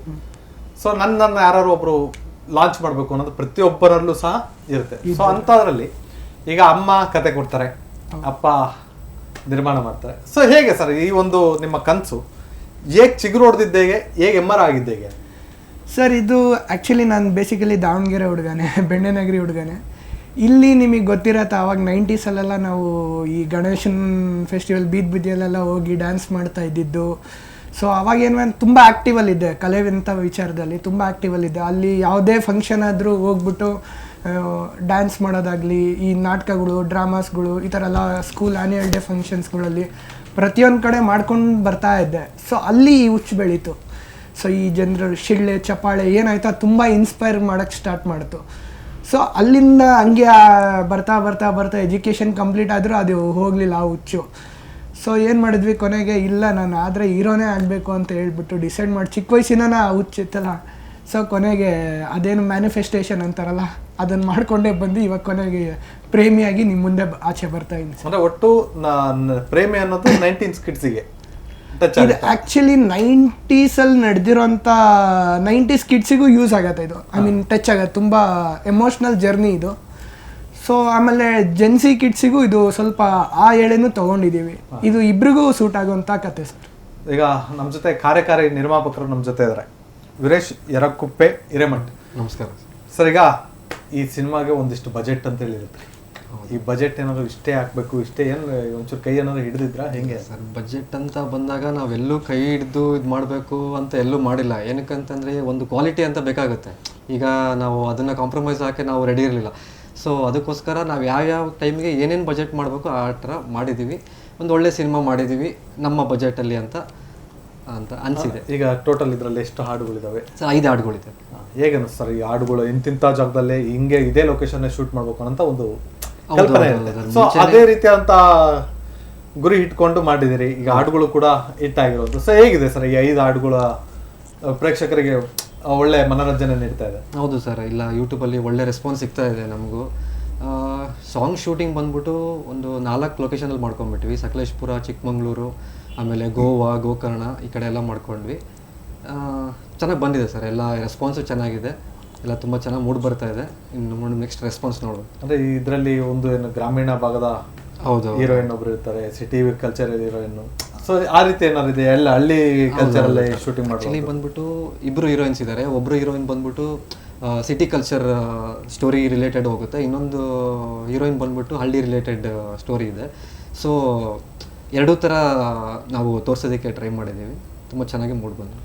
ಸೊ ನನ್ನ ಯಾರು ಒಬ್ರು ಲಾಂಚ್ ಮಾಡಬೇಕು ಅನ್ನೋದು ಪ್ರತಿಯೊಬ್ಬರಲ್ಲೂ ಸಹ ಇರುತ್ತೆ. ಸೊ ಅಂಥದ್ರಲ್ಲಿ ಈಗ ಅಮ್ಮ ಕತೆ ಕೊಡ್ತಾರೆ, ಅಪ್ಪ ನಿರ್ಮಾಣ ಮಾಡ್ತಾರೆ. ಸೊ ಹೇಗೆ ಸರ್ ಈ ಒಂದು ನಿಮ್ಮ ಕನಸು ಹೇಗೆ ಚಿಗುರು ಹೊಡೆದಿದ್ದೆ, ಹೇಗೆ ಎಮ್ಮರ ಆಗಿದ್ದೆ? ಸರ್, ಇದು ಆ್ಯಕ್ಚುಲಿ ನಾನು ಬೇಸಿಕಲಿ ದಾವಣಗೆರೆ ಹುಡುಗನೇ, ಬೆಣ್ಣೆನಗರಿ ಹುಡುಗನೇ. ಇಲ್ಲಿ ನಿಮಗೆ ಗೊತ್ತಿರತ್ತೆ, ಆವಾಗ 90ಸಲ್ಲೆಲ್ಲ ನಾವು ಈ ಗಣೇಶನ್ ಫೆಸ್ಟಿವಲ್ ಬೀದಿಯಲ್ಲೆಲ್ಲ ಹೋಗಿ ಡ್ಯಾನ್ಸ್ ಮಾಡ್ತಾ ಇದ್ದಿದ್ದು. ಸೊ ಅವಾಗೇನು ತುಂಬ ಆ್ಯಕ್ಟಿವಲ್ಲಿದ್ದೆ, ಕಲೆವಂಥ ವಿಚಾರದಲ್ಲಿ ತುಂಬ ಆ್ಯಕ್ಟಿವಲ್ಲಿದ್ದೆ. ಅಲ್ಲಿ ಯಾವುದೇ ಫಂಕ್ಷನ್ ಆದರೂ ಹೋಗ್ಬಿಟ್ಟು ಡ್ಯಾನ್ಸ್ ಮಾಡೋದಾಗಲಿ, ಈ ನಾಟಕಗಳು, ಡ್ರಾಮಾಸ್ಗಳು, ಈ ಥರ ಎಲ್ಲ ಸ್ಕೂಲ್ ಆ್ಯನ್ಯುವಲ್ ಡೇ ಫಂಕ್ಷನ್ಸ್ಗಳಲ್ಲಿ ಪ್ರತಿಯೊಂದು ಕಡೆ ಮಾಡ್ಕೊಂಡು ಬರ್ತಾ ಇದ್ದೆ. ಸೊ ಅಲ್ಲಿ ಈ ಹುಚ್ಚು ಬೆಳೀತು. ಸೊ ಈ ಜನರು ಶಿಳ್ಳೆ ಚಪ್ಪಾಳೆ ಏನಾಯ್ತು ಅದು ತುಂಬ ಇನ್ಸ್ಪೈರ್ ಮಾಡೋಕ್ಕೆ ಸ್ಟಾರ್ಟ್ ಮಾಡ್ತು. ಸೊ ಅಲ್ಲಿಂದ ಹಂಗೆ ಬರ್ತಾ ಬರ್ತಾ ಬರ್ತಾ ಎಜುಕೇಷನ್ ಕಂಪ್ಲೀಟ್ ಆದರೂ ಅದು ಹೋಗಲಿಲ್ಲ ಆ ಹುಚ್ಚು. ಸೊ ಏನು ಮಾಡಿದ್ವಿ, ಕೊನೆಗೆ ಇಲ್ಲ ನಾನು ಆದರೆ ಹೀರೋನೇ ಆಗಬೇಕು ಅಂತ ಹೇಳ್ಬಿಟ್ಟು ಡಿಸೈಡ್ ಮಾಡಿ, ಚಿಕ್ಕ ವಯಸ್ಸಿನ ಹುಚ್ಚಿತ್ತಲ್ಲ. ಸೊ ಕೊನೆಗೆ ಅದೇನು ಮ್ಯಾನಿಫೆಸ್ಟೇಷನ್ ಅಂತಾರಲ್ಲ, ಅದನ್ನು ಮಾಡಿಕೊಂಡೇ ಬಂದು ಇವಾಗ ಕೊನೆಗೆ ಪ್ರೇಮಿಯಾಗಿ ನಿಮ್ಮ ಮುಂದೆ ಆಚೆ ಬರ್ತಾ ಇದ್ದೀನಿ. ಅಂದರೆ ಒಟ್ಟು ಪ್ರೇಮಿ ಅನ್ನೋದು 90s ಕಿಡ್ಸಿಗೆ ಇದು ಆ್ಯಕ್ಚುಲಿ 90ಸಲ್ಲಿ ನಡೆದಿರೋಂಥ 90s ಕಿಡ್ಸಿಗೂ ಯೂಸ್ ಆಗತ್ತೆ ಇದು. ಐ ಮೀನ್ ಟಚ್ ಆಗತ್ತೆ, ತುಂಬ ಎಮೋಷ್ನಲ್ ಜರ್ನಿ ಇದು. ಸೊ ಆಮೇಲೆ ಜೆನ್ಸಿ ಕಿಡ್ಸಿಗೂ ಇದು ಸ್ವಲ್ಪ ಆ ಎಳೆನೂ ತೊಗೊಂಡಿದ್ದೀವಿ. ಇದು ಇಬ್ರಿಗೂ ಸೂಟ್ ಆಗುವಂಥ ಕತೆ ಸರ್. ಈಗ ನಮ್ಮ ಜೊತೆ ಕಾರ್ಯಕಾರಿ ನಿರ್ಮಾಪಕರು ನಮ್ಮ ಜೊತೆ ಇದ್ದಾರೆ. ವೀರೇಶ್ ಯರಕುಪ್ಪೆ ಹಿರೇಮಠ್, ನಮಸ್ಕಾರ ಸರ್. ಈಗ ಈ ಸಿನಿಮಾಗೆ ಒಂದಿಷ್ಟು ಬಜೆಟ್ ಅಂತ ಹೇಳಿರುತ್ತೆ. ಈ ಬಜೆಟ್ ಏನಾದ್ರು ಇಷ್ಟೇ ಹಾಕ್ಬೇಕು, ಇಷ್ಟೇ ಏನು ಒಂಚೂರು ಕೈ ಏನಾದ್ರು ಹಿಡಿದಿದ್ರಾ ಹೆಂಗೆ ಸರ್? ಬಜೆಟ್ ಅಂತ ಬಂದಾಗ ನಾವೆಲ್ಲೂ ಕೈ ಹಿಡಿದು ಇದು ಮಾಡಬೇಕು ಅಂತ ಎಲ್ಲೂ ಮಾಡಿಲ್ಲ. ಏನಕ್ಕಂತಂದರೆ ಒಂದು ಕ್ವಾಲಿಟಿ ಅಂತ ಬೇಕಾಗುತ್ತೆ. ಈಗ ನಾವು ಅದನ್ನು ಕಾಂಪ್ರಮೈಸ್ ಹಾಕಿ ನಾವು ರೆಡಿ ಇರಲಿಲ್ಲ. ಸೊ ಅದಕ್ಕೋಸ್ಕರ ನಾವು ಯಾವ್ಯಾವ ಟೈಮ್ಗೆ ಏನೇನು ಬಜೆಟ್ ಮಾಡಬೇಕು ಆ ಥರ ಮಾಡಿದ್ದೀವಿ. ಒಂದು ಒಳ್ಳೆ ಸಿನಿಮಾ ಮಾಡಿದ್ದೀವಿ ನಮ್ಮ ಬಜೆಟಲ್ಲಿ ಅಂತ ಅನಿಸಿದೆ. ಈಗ ಟೋಟಲ್ ಇದರಲ್ಲಿ ಎಷ್ಟು ಹಾಡುಗಳಿದ್ದಾವೆ ಸರ್? 5 ಹಾಡುಗಳಿದೆ. ಹೇಗೆ ಅನಿಸ್ತು ಸರ್ ಈ ಹಾಡುಗಳು? ಇಂತಿಂಥ ಜಾಗದಲ್ಲೇ ಹಿಂಗೆ ಇದೇ ಲೊಕೇಶನ್ ಶೂಟ್ ಮಾಡ್ಬೇಕು ಅಂತ ಒಂದು ಕಲ್ಪನೆ ಇರುತ್ತೆ. ಸೊ ಅದೇ ರೀತಿಯಾದಂಥ ಗುರಿ ಇಟ್ಕೊಂಡು ಮಾಡಿದಿರಿ. ಈಗ ಹಾಡುಗಳು ಕೂಡ ಹಿಟ್ ಆಗಿರೋದು. ಸೊ ಹೇಗಿದೆ ಸರ್ ಈ 5 ಹಾಡುಗಳ ಪ್ರೇಕ್ಷಕರಿಗೆ ಒಳ್ಳೆ ಮನೋರಂಜನೆ ನೀಡ್ತಾ ಇದೆ? ಹೌದು ಸರ್, ಇಲ್ಲ ಯೂಟ್ಯೂಬಲ್ಲಿ ಒಳ್ಳೆ ರೆಸ್ಪಾನ್ಸ್ ಸಿಗ್ತಾ ಇದೆ ನಮಗೂ. ಸಾಂಗ್ ಶೂಟಿಂಗ್ ಬಂದ್ಬಿಟ್ಟು ಒಂದು 4 ಲೊಕೇಶನಲ್ಲಿ ಮಾಡ್ಕೊಂಡ್ಬಿಟ್ವಿ. ಸಕಲೇಶ್ಪುರ, ಚಿಕ್ಕಮಂಗ್ಳೂರು, ಆಮೇಲೆ ಗೋವಾ, ಗೋಕರ್ಣ ಈ ಕಡೆ ಎಲ್ಲ ಮಾಡ್ಕೊಂಡ್ವಿ. ಚೆನ್ನಾಗಿ ಬಂದಿದೆ ಸರ್, ಎಲ್ಲ ರೆಸ್ಪಾನ್ಸು ಚೆನ್ನಾಗಿದೆ, ಎಲ್ಲ ತುಂಬ ಚೆನ್ನಾಗಿ ಮೂಡ್ ಬರ್ತಾ ಇದೆ. ಇನ್ನು ನೆಕ್ಸ್ಟ್ ರೆಸ್ಪಾನ್ಸ್ ನೋಡು. ಅಂದರೆ ಇದರಲ್ಲಿ ಒಂದು ಏನು ಗ್ರಾಮೀಣ ಭಾಗದ ಹೌದು ಹೀರೋಯಿನ್ ಒಬ್ರು ಇರ್ತಾರೆ, ಸಿಟಿ ಕಲ್ಚರ್ ಹೀರೋಯಿನ್. ಸೊ ಆ ರೀತಿ ಏನಾದ್ರು ಇದೆ? ಎಲ್ಲ ಹಳ್ಳಿ ಕಲ್ಚರಲ್ಲೇ ಶೂಟಿಂಗ್ ಮಾಡಿ ಆ್ಯಕ್ಚುಲಿ ಬಂದ್ಬಿಟ್ಟು ಇಬ್ಬರು ಹೀರೋಯಿನ್ಸ್ ಇದ್ದಾರೆ. ಒಬ್ಬರು ಹೀರೋಯಿನ್ ಬಂದ್ಬಿಟ್ಟು ಸಿಟಿ ಕಲ್ಚರ್ ಸ್ಟೋರಿ ರಿಲೇಟೆಡ್ ಹೋಗುತ್ತೆ, ಇನ್ನೊಂದು ಹೀರೋಯಿನ್ ಬಂದ್ಬಿಟ್ಟು ಹಳ್ಳಿ ರಿಲೇಟೆಡ್ ಸ್ಟೋರಿ ಇದೆ. ಸೊ ಎರಡೂ ಥರ ನಾವು ತೋರಿಸೋದಕ್ಕೆ ಟ್ರೈ ಮಾಡಿದ್ದೀವಿ. ತುಂಬ ಚೆನ್ನಾಗಿ ಮೂಡ್ ಬಂದು.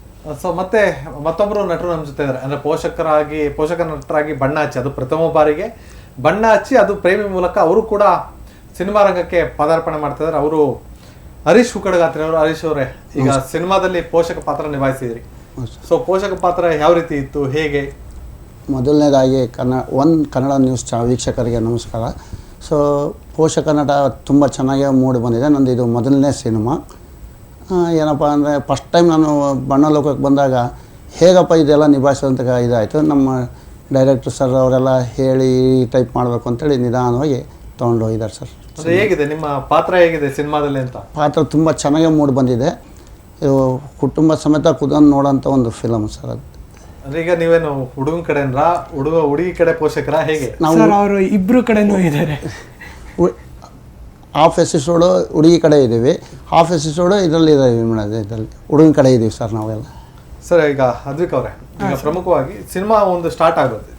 ಸೊ ಮತ್ತೆ ಮತ್ತೊಬ್ಬರು ನಟರು ನಮ್ಮ ಜೊತೆ ಇದ್ದಾರೆ. ಅಂದರೆ ಪೋಷಕ ನಟರಾಗಿ ಬಣ್ಣ ಹಚ್ಚಿ, ಅದು ಪ್ರಥಮ ಬಾರಿಗೆ ಬಣ್ಣ ಹಚ್ಚಿ ಅದು ಪ್ರೇಮಿ ಮೂಲಕ ಅವರು ಕೂಡ ಸಿನಿಮಾ ರಂಗಕ್ಕೆ ಪದಾರ್ಪಣೆ ಮಾಡ್ತಿದ್ದಾರೆ. ಅವರು ಹರೀಶ್ ಹುಕ್ಕಡಗಾತ್ರಿ ಅವರು. ಹರೀಶ್ ಅವರೇ, ಈಗ ಸಿನಿಮಾದಲ್ಲಿ ಪೋಷಕ ಪಾತ್ರ ನಿಭಾಯಿಸಿದ್ರಿ. ಸೊ ಪೋಷಕ ಪಾತ್ರ ಯಾವ ರೀತಿ ಇತ್ತು, ಹೇಗೆ? ಮೊದಲನೇದಾಗಿ ಕನ್ನಡ ನ್ಯೂಸ್ ವೀಕ್ಷಕರಿಗೆ ನಮಸ್ಕಾರ. ಸೊ ಪೋಷಕ ನಟ ತುಂಬ ಚೆನ್ನಾಗಿ ಮೂಡಿ ಬಂದಿದೆ. ನಂದು ಇದು ಮೊದಲನೇ ಸಿನಿಮಾ. ಏನಪ್ಪ ಅಂದರೆ ಫಸ್ಟ್ ಟೈಮ್ ನಾನು ಬಣ್ಣ ಲೋಕಕ್ಕೆ ಬಂದಾಗ ಹೇಗಪ್ಪ ಇದೆಲ್ಲ ನಿಭಾಯಿಸೋಂತ ಇದಾಯಿತು. ನಮ್ಮ ಡೈರೆಕ್ಟರ್ ಸರ್ ಅವರೆಲ್ಲ ಹೇಳಿ ಈ ಟೈಪ್ ಮಾಡಬೇಕು ಅಂತೇಳಿ ನಿಧಾನವಾಗಿ ತೊಗೊಂಡು ಹೋಗಿದ್ದಾರೆ ಸರ್. ಹೇಗಿದೆ ನಿಮ್ಮ ಪಾತ್ರ, ಹೇಗಿದೆ ಸಿನಿಮಾದಲ್ಲಿ ಅಂತ? ಪಾತ್ರ ತುಂಬ ಚೆನ್ನಾಗೇ ಮೂಡಿ ಬಂದಿದೆ. ಇದು ಕುಟುಂಬ ಸಮೇತ ಕುತ್ಕೊಂಡು ನೋಡೋಂಥ ಒಂದು ಫಿಲಮ್ ಸರ್ ಅದು. ಅಂದ್ರೆ ಈಗ ನೀವೇನು ಹುಡುಗನ ಕಡೆನಾ ಹುಡುಗಿ ಕಡೆ ಪೋಷಕರ, ಹೇಗೆ? ಸರ್ ಅವರು ಇಬ್ರು ಕಡೆನೂ ಇದ್ದಾರೆ. ಹಾಫ್ ಎಪಿಸೋಡು ಹುಡುಗಿ ಕಡೆ ಇದ್ದೀವಿ, ಹಾಫ್ ಎಪಿಸೋಡು ಇದರಲ್ಲಿ ಇದರಲ್ಲಿ ಹುಡುಗನ ಕಡೆ ಇದ್ದೀವಿ ಸರ್ ನಾವೆಲ್ಲ. ಸರ್ ಈಗ ಅದ್ವಿಕ್ ಅವರೇ, ಈಗ ಪ್ರಮುಖವಾಗಿ ಸಿನಿಮಾ ಒಂದು ಸ್ಟಾರ್ಟ್ ಆಗುತ್ತೆ,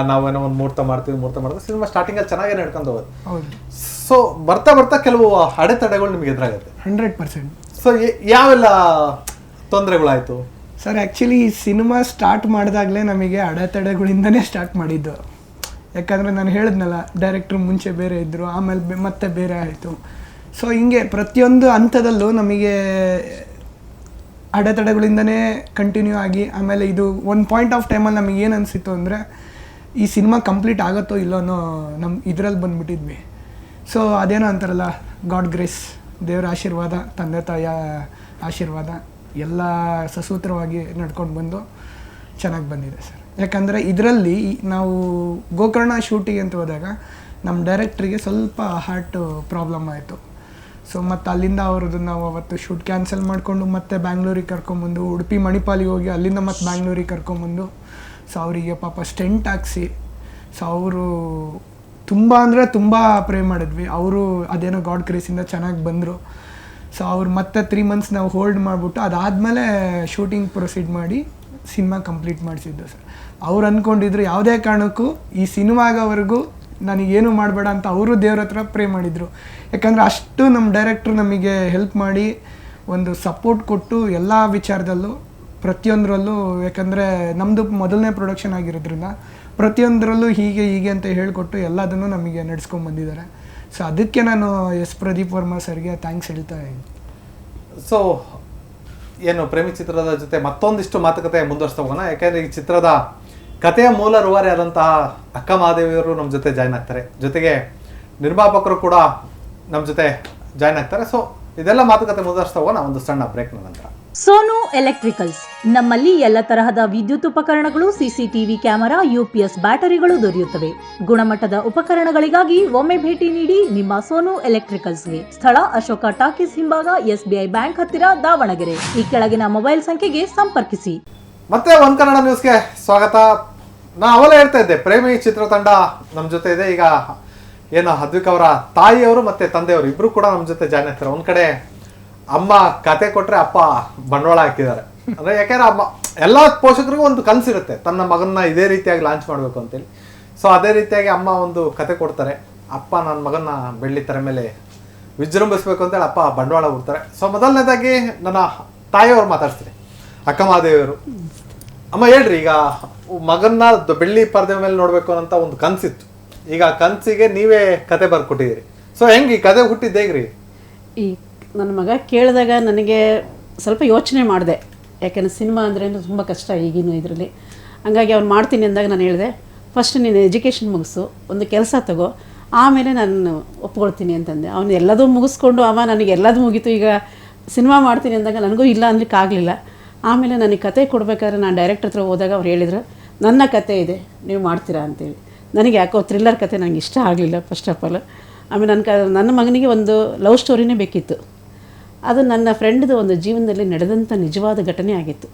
ನಾವೇನೋ ಒಂದು ಮುಹೂರ್ತ ಮಾಡ್ತೀವಿ ಸಿನಿಮಾ ಸ್ಟಾರ್ಟಿಂಗ್ ಅಲ್ಲಿ ಚೆನ್ನಾಗೇ ನಡ್ಕೊಂಡು ಹೋಗೋದು. ಸೊ ಬರ್ತಾ ಬರ್ತಾ ಕೆಲವು ಅಡೆತಡೆಗಳು ನಿಮ್ಗೆ ಎದುರಾಗುತ್ತೆ. 100%. ಸೊ ಯಾವೆಲ್ಲ ತೊಂದರೆಗಳಾಯ್ತು ಸರ್? ಆ್ಯಕ್ಚುಲಿ ಈ ಸಿನಿಮಾ ಸ್ಟಾರ್ಟ್ ಮಾಡಿದಾಗಲೇ ನಮಗೆ ಅಡೆತಡೆಗಳಿಂದನೇ ಸ್ಟಾರ್ಟ್ ಮಾಡಿದ್ದು. ಯಾಕಂದರೆ ನಾನು ಹೇಳಿದ್ನಲ್ಲ, ಡೈರೆಕ್ಟ್ರು ಮುಂಚೆ ಬೇರೆ ಇದ್ದರು, ಆಮೇಲೆ ಮತ್ತೆ ಬೇರೆ ಆಯಿತು. ಸೊ ಹಿಂಗೆ ಪ್ರತಿಯೊಂದು ಹಂತದಲ್ಲೂ ನಮಗೆ ಅಡೆತಡೆಗಳಿಂದನೇ ಕಂಟಿನ್ಯೂ ಆಗಿ, ಆಮೇಲೆ ಇದು ಒಂದು ಪಾಯಿಂಟ್ ಆಫ್ ಟೈಮಲ್ಲಿ ನಮಗೆ ಏನು ಅನಿಸಿತ್ತು ಅಂದರೆ ಈ ಸಿನಿಮಾ ಕಂಪ್ಲೀಟ್ ಆಗುತ್ತೋ ಇಲ್ಲೋ ಅನ್ನೋ ನಮ್ಮ ಇದರಲ್ಲಿ ಬಂದುಬಿಟ್ಟಿದ್ವಿ. ಸೊ ಅದೇನೋ ಅಂತಾರಲ್ಲ, ಗಾಡ್ ಗ್ರೇಸ್, ದೇವರ ಆಶೀರ್ವಾದ, ತಂದೆ ತಾಯಿಯ ಆಶೀರ್ವಾದ ಎಲ್ಲ ಸಸೂತ್ರವಾಗಿ ನಡ್ಕೊಂಡು ಬಂದು ಚೆನ್ನಾಗಿ ಬಂದಿದೆ ಸರ್. ಯಾಕಂದರೆ ಇದರಲ್ಲಿ ನಾವು ಗೋಕರ್ಣ ಶೂಟಿಂಗ್ ಅಂತ ಹೋದಾಗ ನಮ್ಮ ಡೈರೆಕ್ಟ್ರಿಗೆ ಸ್ವಲ್ಪ ಹಾರ್ಟ್ ಪ್ರಾಬ್ಲಮ್ ಆಯಿತು. ಸೊ ಮತ್ತು ಅಲ್ಲಿಂದ ಅವ್ರದ್ದು ನಾವು ಅವತ್ತು ಶೂಟ್ ಕ್ಯಾನ್ಸಲ್ ಮಾಡಿಕೊಂಡು ಮತ್ತೆ ಬ್ಯಾಂಗ್ಳೂರಿಗೆ ಕರ್ಕೊಂಬಂದು, ಉಡುಪಿ ಮಣಿಪಾಲಿಗೆ ಹೋಗಿ ಅಲ್ಲಿಂದ ಮತ್ತೆ ಬ್ಯಾಂಗ್ಳೂರಿಗೆ ಕರ್ಕೊಂಬಂದು, ಸೊ ಅವರಿಗೆ ಪಾಪ ಸ್ಟೆಂಟ್ ಹಾಕ್ಸಿ, ಸೊ ಅವರು ತುಂಬ ಅಂದರೆ ತುಂಬ ಪ್ರೇ ಮಾಡಿದ್ವಿ. ಅವರು ಅದೇನೋ ಗಾಡ್ ಗ್ರೇಸಿಂದ ಚೆನ್ನಾಗಿ ಬಂದರು. ಸೊ ಅವ್ರು ಮತ್ತೆ 3 months ನಾವು ಹೋಲ್ಡ್ ಮಾಡಿಬಿಟ್ಟು ಅದಾದಮೇಲೆ ಶೂಟಿಂಗ್ ಪ್ರೊಸೀಡ್ ಮಾಡಿ ಸಿನಿಮಾ ಕಂಪ್ಲೀಟ್ ಮಾಡಿಸಿದ್ದು ಸರ್. ಅವ್ರು ಅಂದ್ಕೊಂಡಿದ್ರು ಯಾವುದೇ ಕಾರಣಕ್ಕೂ ಈ ಸಿನಿಮಾಗವರೆಗೂ ನನಗೇನು ಮಾಡಬೇಡ ಅಂತ ಅವರು ದೇವ್ರ ಹತ್ರ ಪ್ರೇ ಮಾಡಿದರು. ಯಾಕಂದರೆ ಅಷ್ಟು ನಮ್ಮ ಡೈರೆಕ್ಟ್ರು ನಮಗೆ ಹೆಲ್ಪ್ ಮಾಡಿ ಒಂದು ಸಪೋರ್ಟ್ ಕೊಟ್ಟು ಎಲ್ಲ ವಿಚಾರದಲ್ಲೂ ಪ್ರತಿಯೊಂದರಲ್ಲೂ. ಯಾಕಂದರೆ ನಮ್ಮದು ಮೊದಲನೇ ಪ್ರೊಡಕ್ಷನ್ ಆಗಿರೋದ್ರಿಂದ ಪ್ರತಿಯೊಂದರಲ್ಲೂ ಹೀಗೆ ಅಂತ ಹೇಳಿಕೊಟ್ಟು ಎಲ್ಲದನ್ನು ನಮಗೆ ನಡೆಸ್ಕೊಂಡ್ಬಂದಿದ್ದಾರೆ. ಸೊ ಅದಕ್ಕೆ ನಾನು ಪ್ರದೀಪ್ ವರ್ಮಾ ಸರ್ಗೆ ಥ್ಯಾಂಕ್ಸ್ ಹೇಳ್ತಾ ಇದ್ದೀನಿ. ಸೊ ಏನು ಪ್ರೇಮಿ ಚಿತ್ರದ ಜೊತೆ ಮತ್ತೊಂದಿಷ್ಟು ಮಾತುಕತೆ ಮುಂದುವರಿಸ್ತಾ ಹೋಗೋಣ. ಯಾಕೆಂದರೆ ಈ ಚಿತ್ರದ ಕಥೆಯ ಮೂಲ ರೂವಾರಿ ಆದಂತಹ ಅಕ್ಕ ಮಹಾದೇವಿಯವರು ನಮ್ಮ ಜೊತೆ ಜಾಯ್ನ್ ಆಗ್ತಾರೆ, ಜೊತೆಗೆ ನಿರ್ಮಾಪಕರು ಕೂಡ ನಮ್ಮ ಜೊತೆ ಜಾಯ್ನ್ ಆಗ್ತಾರೆ. ಸೊ ಇದೆಲ್ಲ ಮಾತುಕತೆ ಮುಂದುವರಿಸ್ತಾ ಹೋಗೋಣ ಒಂದು ಸಣ್ಣ ಬ್ರೇಕ್ನ ನಂತರ. ಸೋನು ಎಲೆಕ್ಟ್ರಿಕಲ್ಸ್, ನಮ್ಮಲ್ಲಿ ಎಲ್ಲ ತರಹದ ವಿದ್ಯುತ್ ಉಪಕರಣಗಳು, ಸಿಸಿಟಿವಿ ಕ್ಯಾಮೆರಾ, ಯುಪಿಎಸ್ ಬ್ಯಾಟರಿಗಳು ದೊರೆಯುತ್ತವೆ. ಗುಣಮಟ್ಟದ ಉಪಕರಣಗಳಿಗಾಗಿ ಒಮ್ಮೆ ಭೇಟಿ ನೀಡಿ ನಿಮ್ಮ ಸೋನು ಎಲೆಕ್ಟ್ರಿಕಲ್ಸ್ಗೆ. ಸ್ಥಳ ಅಶೋಕ ಟಾಕೀಸ್ ಹಿಂಭಾಗ, SBI ಬ್ಯಾಂಕ್ ಹತ್ತಿರ, ದಾವಣಗೆರೆ. ಈ ಕೆಳಗಿನ ಮೊಬೈಲ್ ಸಂಖ್ಯೆಗೆ ಸಂಪರ್ಕಿಸಿ. ಮತ್ತೆ ಒಂದು ಕನ್ನಡ ನ್ಯೂಸ್ಗೆ ಸ್ವಾಗತ. ನಾ ಅವೆಲ್ಲ ಹೇಳ್ತಾ ಇದ್ದೆ, ಪ್ರೇಮಿ ಚಿತ್ರತಂಡ ನಮ್ಮ ಜೊತೆ ಇದೆ. ಈಗ ಏನು ಅದ್ವಿಕ್ ಅವರ ತಾಯಿಯವರು ಮತ್ತೆ ತಂದೆಯವರು ಇಬ್ರು ಕೂಡ ನಮ್ಮ ಜೊತೆ ಜಾಯ್ನ್ ಆಗ್ತಾರೆ. ಒಂದ್ ಕಡೆ ಅಮ್ಮ ಕತೆ ಕೊಟ್ರೆ ಅಪ್ಪ ಬಂಡವಾಳ ಹಾಕಿದ್ದಾರೆ. ಅಂದ್ರೆ ಯಾಕೆಂದ್ರೆ ಅಮ್ಮ ಎಲ್ಲ ಪೋಷಕರಿಗೂ ಒಂದು ಕನಸಿರುತ್ತೆ, ತನ್ನ ಮಗನ್ನ ಇದೇ ರೀತಿಯಾಗಿ ಲಾಂಚ್ ಮಾಡಬೇಕು ಅಂತೇಳಿ. ಸೊ ಅದೇ ರೀತಿಯಾಗಿ ಅಮ್ಮ ಒಂದು ಕತೆ ಕೊಡ್ತಾರೆ, ಅಪ್ಪ ನನ್ನ ಮಗನ್ನ ಬೆಳ್ಳಿ ತರ ಮೇಲೆ ವಿಜೃಂಭಿಸ್ಬೇಕು ಅಂತೇಳಿ ಅಪ್ಪ ಬಂಡವಾಳ ಬಿಡ್ತಾರೆ. ಸೊ ಮೊದಲನೇದಾಗಿ ನನ್ನ ತಾಯಿಯವ್ರು ಮಾತಾಡ್ತೀನಿ, ಅಕ್ಕ ಮಹಾದೇವಿಯವರು. ಅಮ್ಮ ಹೇಳ್ರಿ, ಈಗ ಮಗನ್ನ ಬೆಳ್ಳಿ ಪರದೆ ಮೇಲೆ ನೋಡ್ಬೇಕು ಅನ್ನೋಂಥ ಒಂದು ಕನಸಿತ್ತು. ಈಗ ಕನಸಿಗೆ ನೀವೇ ಕತೆ ಬರ್ಕೊಟ್ಟಿದ್ದೀರಿ. ಸೊ ಹೆಂಗೆ ಈ ಕತೆ ಹುಟ್ಟಿದ್ದು ಹೇಗ್ರಿ? ಈ ನನ್ನ ಮಗ ಕೇಳಿದಾಗ ನನಗೆ ಸ್ವಲ್ಪ ಯೋಚನೆ ಮಾಡಿದೆ. ಯಾಕೆಂದರೆ ಸಿನಿಮಾ ಅಂದರೆ ತುಂಬ ಕಷ್ಟ ಈಗಿನ ಇದರಲ್ಲಿ. ಹಂಗಾಗಿ ಅವ್ನು ಮಾಡ್ತೀನಿ ಅಂದಾಗ ನಾನು ಹೇಳಿದೆ, ಫಸ್ಟ್ ನೀನು ಎಜುಕೇಷನ್ ಮುಗಿಸು, ಒಂದು ಕೆಲಸ ತಗೋ, ಆಮೇಲೆ ನಾನು ಒಪ್ಕೊಳ್ತೀನಿ ಅಂತಂದೆ. ಅವನು ಎಲ್ಲದೂ ಮುಗಿಸ್ಕೊಂಡು ನನಗೆ ಎಲ್ಲದೂ ಮುಗೀತು, ಈಗ ಸಿನಿಮಾ ಮಾಡ್ತೀನಿ ಅಂದಾಗ ನನಗೂ ಇಲ್ಲ ಅನ್ಲಿಕ್ಕೆ ಆಗಲಿಲ್ಲ. ಆಮೇಲೆ ನನಗೆ ಕತೆ ಕೊಡಬೇಕಾದ್ರೆ ನಾನು ಡೈರೆಕ್ಟರ್ ಹತ್ರ ಹೋದಾಗ ಅವ್ರು ಹೇಳಿದ್ರು, ನನ್ನ ಕತೆ ಇದೆ, ನೀವು ಮಾಡ್ತೀರಾ ಅಂತೇಳಿ. ನನಗೆ ಯಾಕೋ ಥ್ರಿಲ್ಲರ್ ಕತೆ ನನಗೆ ಇಷ್ಟ ಆಗಲಿಲ್ಲ ಫಸ್ಟ್ ಆಫ್ ಆಲ್. ಆಮೇಲೆ ನನ್ನ ಮಗನಿಗೆ ಒಂದು ಲವ್ ಸ್ಟೋರಿನೇ ಬೇಕಿತ್ತು. ಅದು ನನ್ನ ಫ್ರೆಂಡ್ದು ಒಂದು ಜೀವನದಲ್ಲಿ ನಡೆದಂಥ ನಿಜವಾದ ಘಟನೆ ಆಗಿತ್ತು.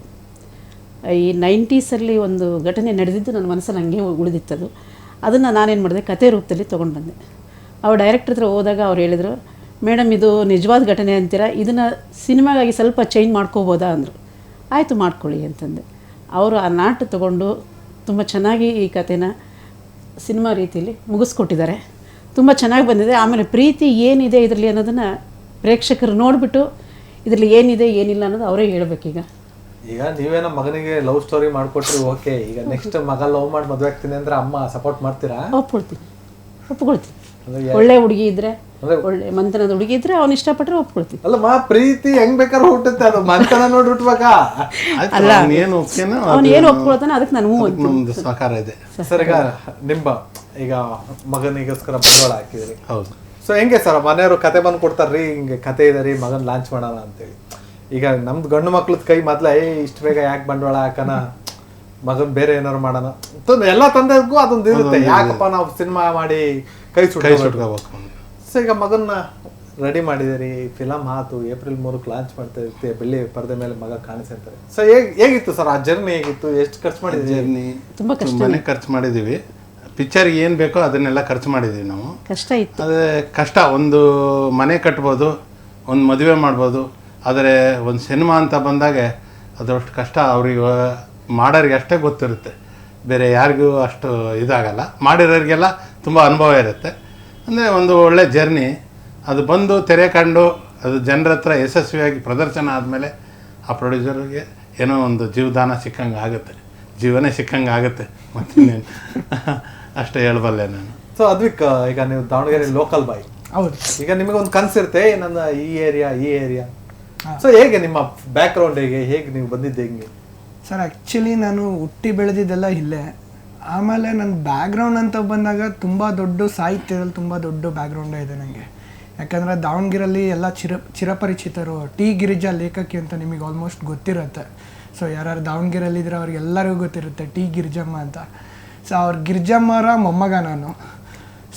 ಈ 90s ಒಂದು ಘಟನೆ ನಡೆದಿದ್ದು ನನ್ನ ಮನಸ್ಸಲ್ಲಿ ಹಂಗೆ ಉಳಿದಿತ್ತದು. ಅದನ್ನು ನಾನೇನು ಮಾಡಿದೆ, ಕತೆ ರೂಪದಲ್ಲಿ ತೊಗೊಂಡು ಬಂದೆ. ಅವ್ರು ಡೈರೆಕ್ಟರ್ ಹತ್ರ ಹೋದಾಗ ಅವ್ರು ಹೇಳಿದರು, ಮೇಡಮ್ ಇದು ನಿಜವಾದ ಘಟನೆ ಅಂತೀರಾ, ಇದನ್ನು ಸಿನಿಮಾಗಾಗಿ ಸ್ವಲ್ಪ ಚೇಂಜ್ ಮಾಡ್ಕೋಬೋದಾ ಅಂದರು. ಆಯಿತು ಮಾಡ್ಕೊಳ್ಳಿ ಅಂತಂದೆ. ಅವರು ಆ ನಾಟ ತೊಗೊಂಡು ತುಂಬ ಚೆನ್ನಾಗಿ ಈ ಕಥೆನ ಸಿನಿಮಾ ರೀತಿಯಲ್ಲಿ ಮುಗಿಸ್ಕೊಟ್ಟಿದ್ದಾರೆ. ತುಂಬ ಚೆನ್ನಾಗಿ ಬಂದಿದೆ. ಆಮೇಲೆ ಪ್ರೀತಿ ಏನಿದೆ ಇದರಲ್ಲಿ ಅನ್ನೋದನ್ನು ಪ್ರೇಕ್ಷಕರು ನೋಡಿಬಿಟ್ಟು ಇದರಲ್ಲಿ ಏನಿದೆ ಏನಿಲ್ಲ ಅನ್ನೋದು ಅವರೇ ಹೇಳ್ಬೇಕೀಗ. ಈಗ ನೀವೇನೋ ಮಗನಿಗೆ ಲವ್ ಸ್ಟೋರಿ ಮಾಡಿಕೊಟ್ರಿ, ಓಕೆ. ಈಗ ನೆಕ್ಸ್ಟ್ ಮಗ ಲವ್ ಮಾಡಿ ಮದುವೆ ಆಗ್ತೀನಿ ಅಂದರೆ ಅಮ್ಮ ಸಪೋರ್ಟ್ ಮಾಡ್ತೀರಾ? ಒಪ್ಕೊಳ್ತೀನಿ. ಒಪ್ಕೊಳ್ತೀನಿ. ಒಳ್ಳೆ ಹುಡುಗಿ ಇದ್ರೆ, ಒಳ್ಳೆ ಮಂತನದ ಹುಡುಗಿ ಇದ್ರೆ ಅವ್ನು ಇಷ್ಟಪಟ್ಟರೆ ಒಪ್ಕೊಳ್ತೀನಿ. ಅಲ್ಲಮ್ಮ, ಪ್ರೀತಿ ಹೆಂಗ್ ಬೇಕಾದ್ರೂ ಹುಟ್ಟುತ್ತೆ, ಅದು ಮಂತನ ನೋಡಿ ಹುಟ್ಬೇಕಾ? ಅಲ್ಲ, ಏನು ಓಕೆನೋ ಅವ್ನು ಏನು ಒಪ್ಕೊಳ್ತಾನೆ ಅದಕ್ಕೆ ನಾನು ಹ್ಞೂ ಅಂತೀನಿ. ನಮ್ದು ಸಹಕಾರ ಇದೆ. ಸರ್, ಈಗ ಮಗನಿಗೋಸ್ಕರ ಬಂಡವಾಳ ಹಾಕಿದ್ರಿ. ಹೌದು. ಸೊ ಹೆಂಗೆ ಸರ್ ಮನೆಯವರು ಕತೆ ಬಂದು ಕೊಡ್ತಾರ್ರಿ, ಹಿಂಗೆ ಕತೆ ಇದೆ ರೀ, ಮಗನ್ ಲಾಂಚ್ ಮಾಡೋಣ ಅಂತೇಳಿ. ಈಗ ನಮ್ದು ಗಂಡು ಮಕ್ಳದ್ ಕೈ ಮೊದ್ಲ ಇಷ್ಟು ಬೇಗ ಯಾಕೆ ಬಂಡವಾಳ ಹಾಕನ, ಮಗನ್ ಬೇರೆ ಏನಾರು ಮಾಡೋಣ ಎಲ್ಲ ತಂದೆಗೂ ಅದೊಂದು ಇರುತ್ತೆ, ಯಾಕಪ್ಪ ನಾವು ಸಿನಿಮಾ ಮಾಡಿ ಕೈ ಸುಟ್ಕೋಬೇಕು. ಸೊ ಈಗ ಮಗನ್ನ ರೆಡಿ ಮಾಡಿದಿರಿ, ಫಿಲಮ್ ಆತು, ಏಪ್ರಿಲ್ 3ಕ್ಕೆ ಲಾಂಚ್ ಮಾಡ್ತಾ ಇರ್ತೀವಿ, ಬೆಳ್ಳಿ ಪರದೆ ಮೇಲೆ ಮಗ ಕಾಣಿಸ್ತಾರೆ. ಸೊ ಹೇಗಿತ್ತು ಸರ್ ಆ ಜರ್ನಿ? ಹೇಗಿತ್ತು? ಎಷ್ಟು ಖರ್ಚು ಮಾಡಿದ್ರಿ? ಜರ್ನಿ ತುಂಬಾನೇ ಖರ್ಚು ಮಾಡಿದ್ದೀವಿ. ಪಿಕ್ಚರ್ಗೆ ಏನು ಬೇಕೋ ಅದನ್ನೆಲ್ಲ ಖರ್ಚು ಮಾಡಿದ್ದೀವಿ ನಾವು. ಕಷ್ಟ ಇತ್ತು. ಅದೇ ಕಷ್ಟ. ಒಂದು ಮನೆ ಕಟ್ಬೋದು, ಒಂದು ಮದುವೆ ಮಾಡ್ಬೋದು, ಆದರೆ ಒಂದು ಸಿನಿಮಾ ಅಂತ ಬಂದಾಗ ಅದರಷ್ಟು ಕಷ್ಟ ಅವ್ರಿಗೆ ಮಾಡೋರಿಗೆ ಅಷ್ಟೇ ಗೊತ್ತಿರುತ್ತೆ, ಬೇರೆ ಯಾರಿಗೂ ಅಷ್ಟು ಇದಾಗಲ್ಲ. ಮಾಡಿರೋರಿಗೆಲ್ಲ ತುಂಬ ಅನುಭವ ಇರುತ್ತೆ. ಅಂದರೆ ಒಂದು ಒಳ್ಳೆ ಜರ್ನಿ. ಅದು ಬಂದು ತೆರೆ ಕಂಡು ಅದು ಜನರ ಹತ್ರ ಯಶಸ್ವಿಯಾಗಿ ಪ್ರದರ್ಶನ ಆದಮೇಲೆ ಆ ಪ್ರೊಡ್ಯೂಸರ್ಗೆ ಏನೋ ಒಂದು ಜೀವದಾನ ಸಿಕ್ಕಂಗೆ ಆಗುತ್ತೆ, ಜೀವನೇ ಸಿಕ್ಕಂಗೆ ಆಗುತ್ತೆ. ಮತ್ತಿನ್ನೇನು ಅಷ್ಟೇ ಹೇಳಬಲ್ಲೆ ನಾನು. ಸೊ ಅದ್ವಿಕ್, ಈಗ ನೀವು ದಾವಣಗೆರೆ ಲೋಕಲ್ ಬಾಯ್. ಹೌದು. ಈಗ ನಿಮಗೆ ಒಂದು ಕನಸಿರುತ್ತೆ, ನನ್ನ ಈ ಏರಿಯಾ. ಸೊ ಹೇಗೆ ನಿಮ್ಮ ಬ್ಯಾಕ್ ಗ್ರೌಂಡ್, ಹೇಗೆ ನೀವು ಬಂದಿದ್ದೆ ಹೆಂಗೆ? ಸರ್ ಆ್ಯಕ್ಚುಲಿ ನಾನು ಹುಟ್ಟಿ ಬೆಳೆದಿದ್ದೆಲ್ಲ ಇಲ್ಲೇ. ಆಮೇಲೆ ನನ್ನ ಬ್ಯಾಕ್ಗ್ರೌಂಡ್ ಅಂತ ಬಂದಾಗ ತುಂಬ ದೊಡ್ಡ ಸಾಹಿತ್ಯದಲ್ಲಿ ತುಂಬ ದೊಡ್ಡ ಬ್ಯಾಕ್ಗ್ರೌಂಡೇ ಇದೆ ನನಗೆ. ಯಾಕಂದರೆ ದಾವಣಗೆರೆಯಲ್ಲಿ ಎಲ್ಲ ಚಿರಪರಿಚಿತರು. ಟಿ ಗಿರಿಜಾ ಲೇಖಕಿ ಅಂತ ನಿಮಗೆ ಆಲ್ಮೋಸ್ಟ್ ಗೊತ್ತಿರುತ್ತೆ. ಸೊ ಯಾರು ದಾವಣಗೆರೆಯಲ್ಲಿದ್ದರೆ ಅವ್ರಿಗೆಲ್ಲರಿಗೂ ಗೊತ್ತಿರುತ್ತೆ ಟಿ ಗಿರಿಜಮ್ಮ ಅಂತ. ಸೊ ಅವ್ರ ಗಿರಿಜಮ್ಮರ ಮೊಮ್ಮಗ ನಾನು.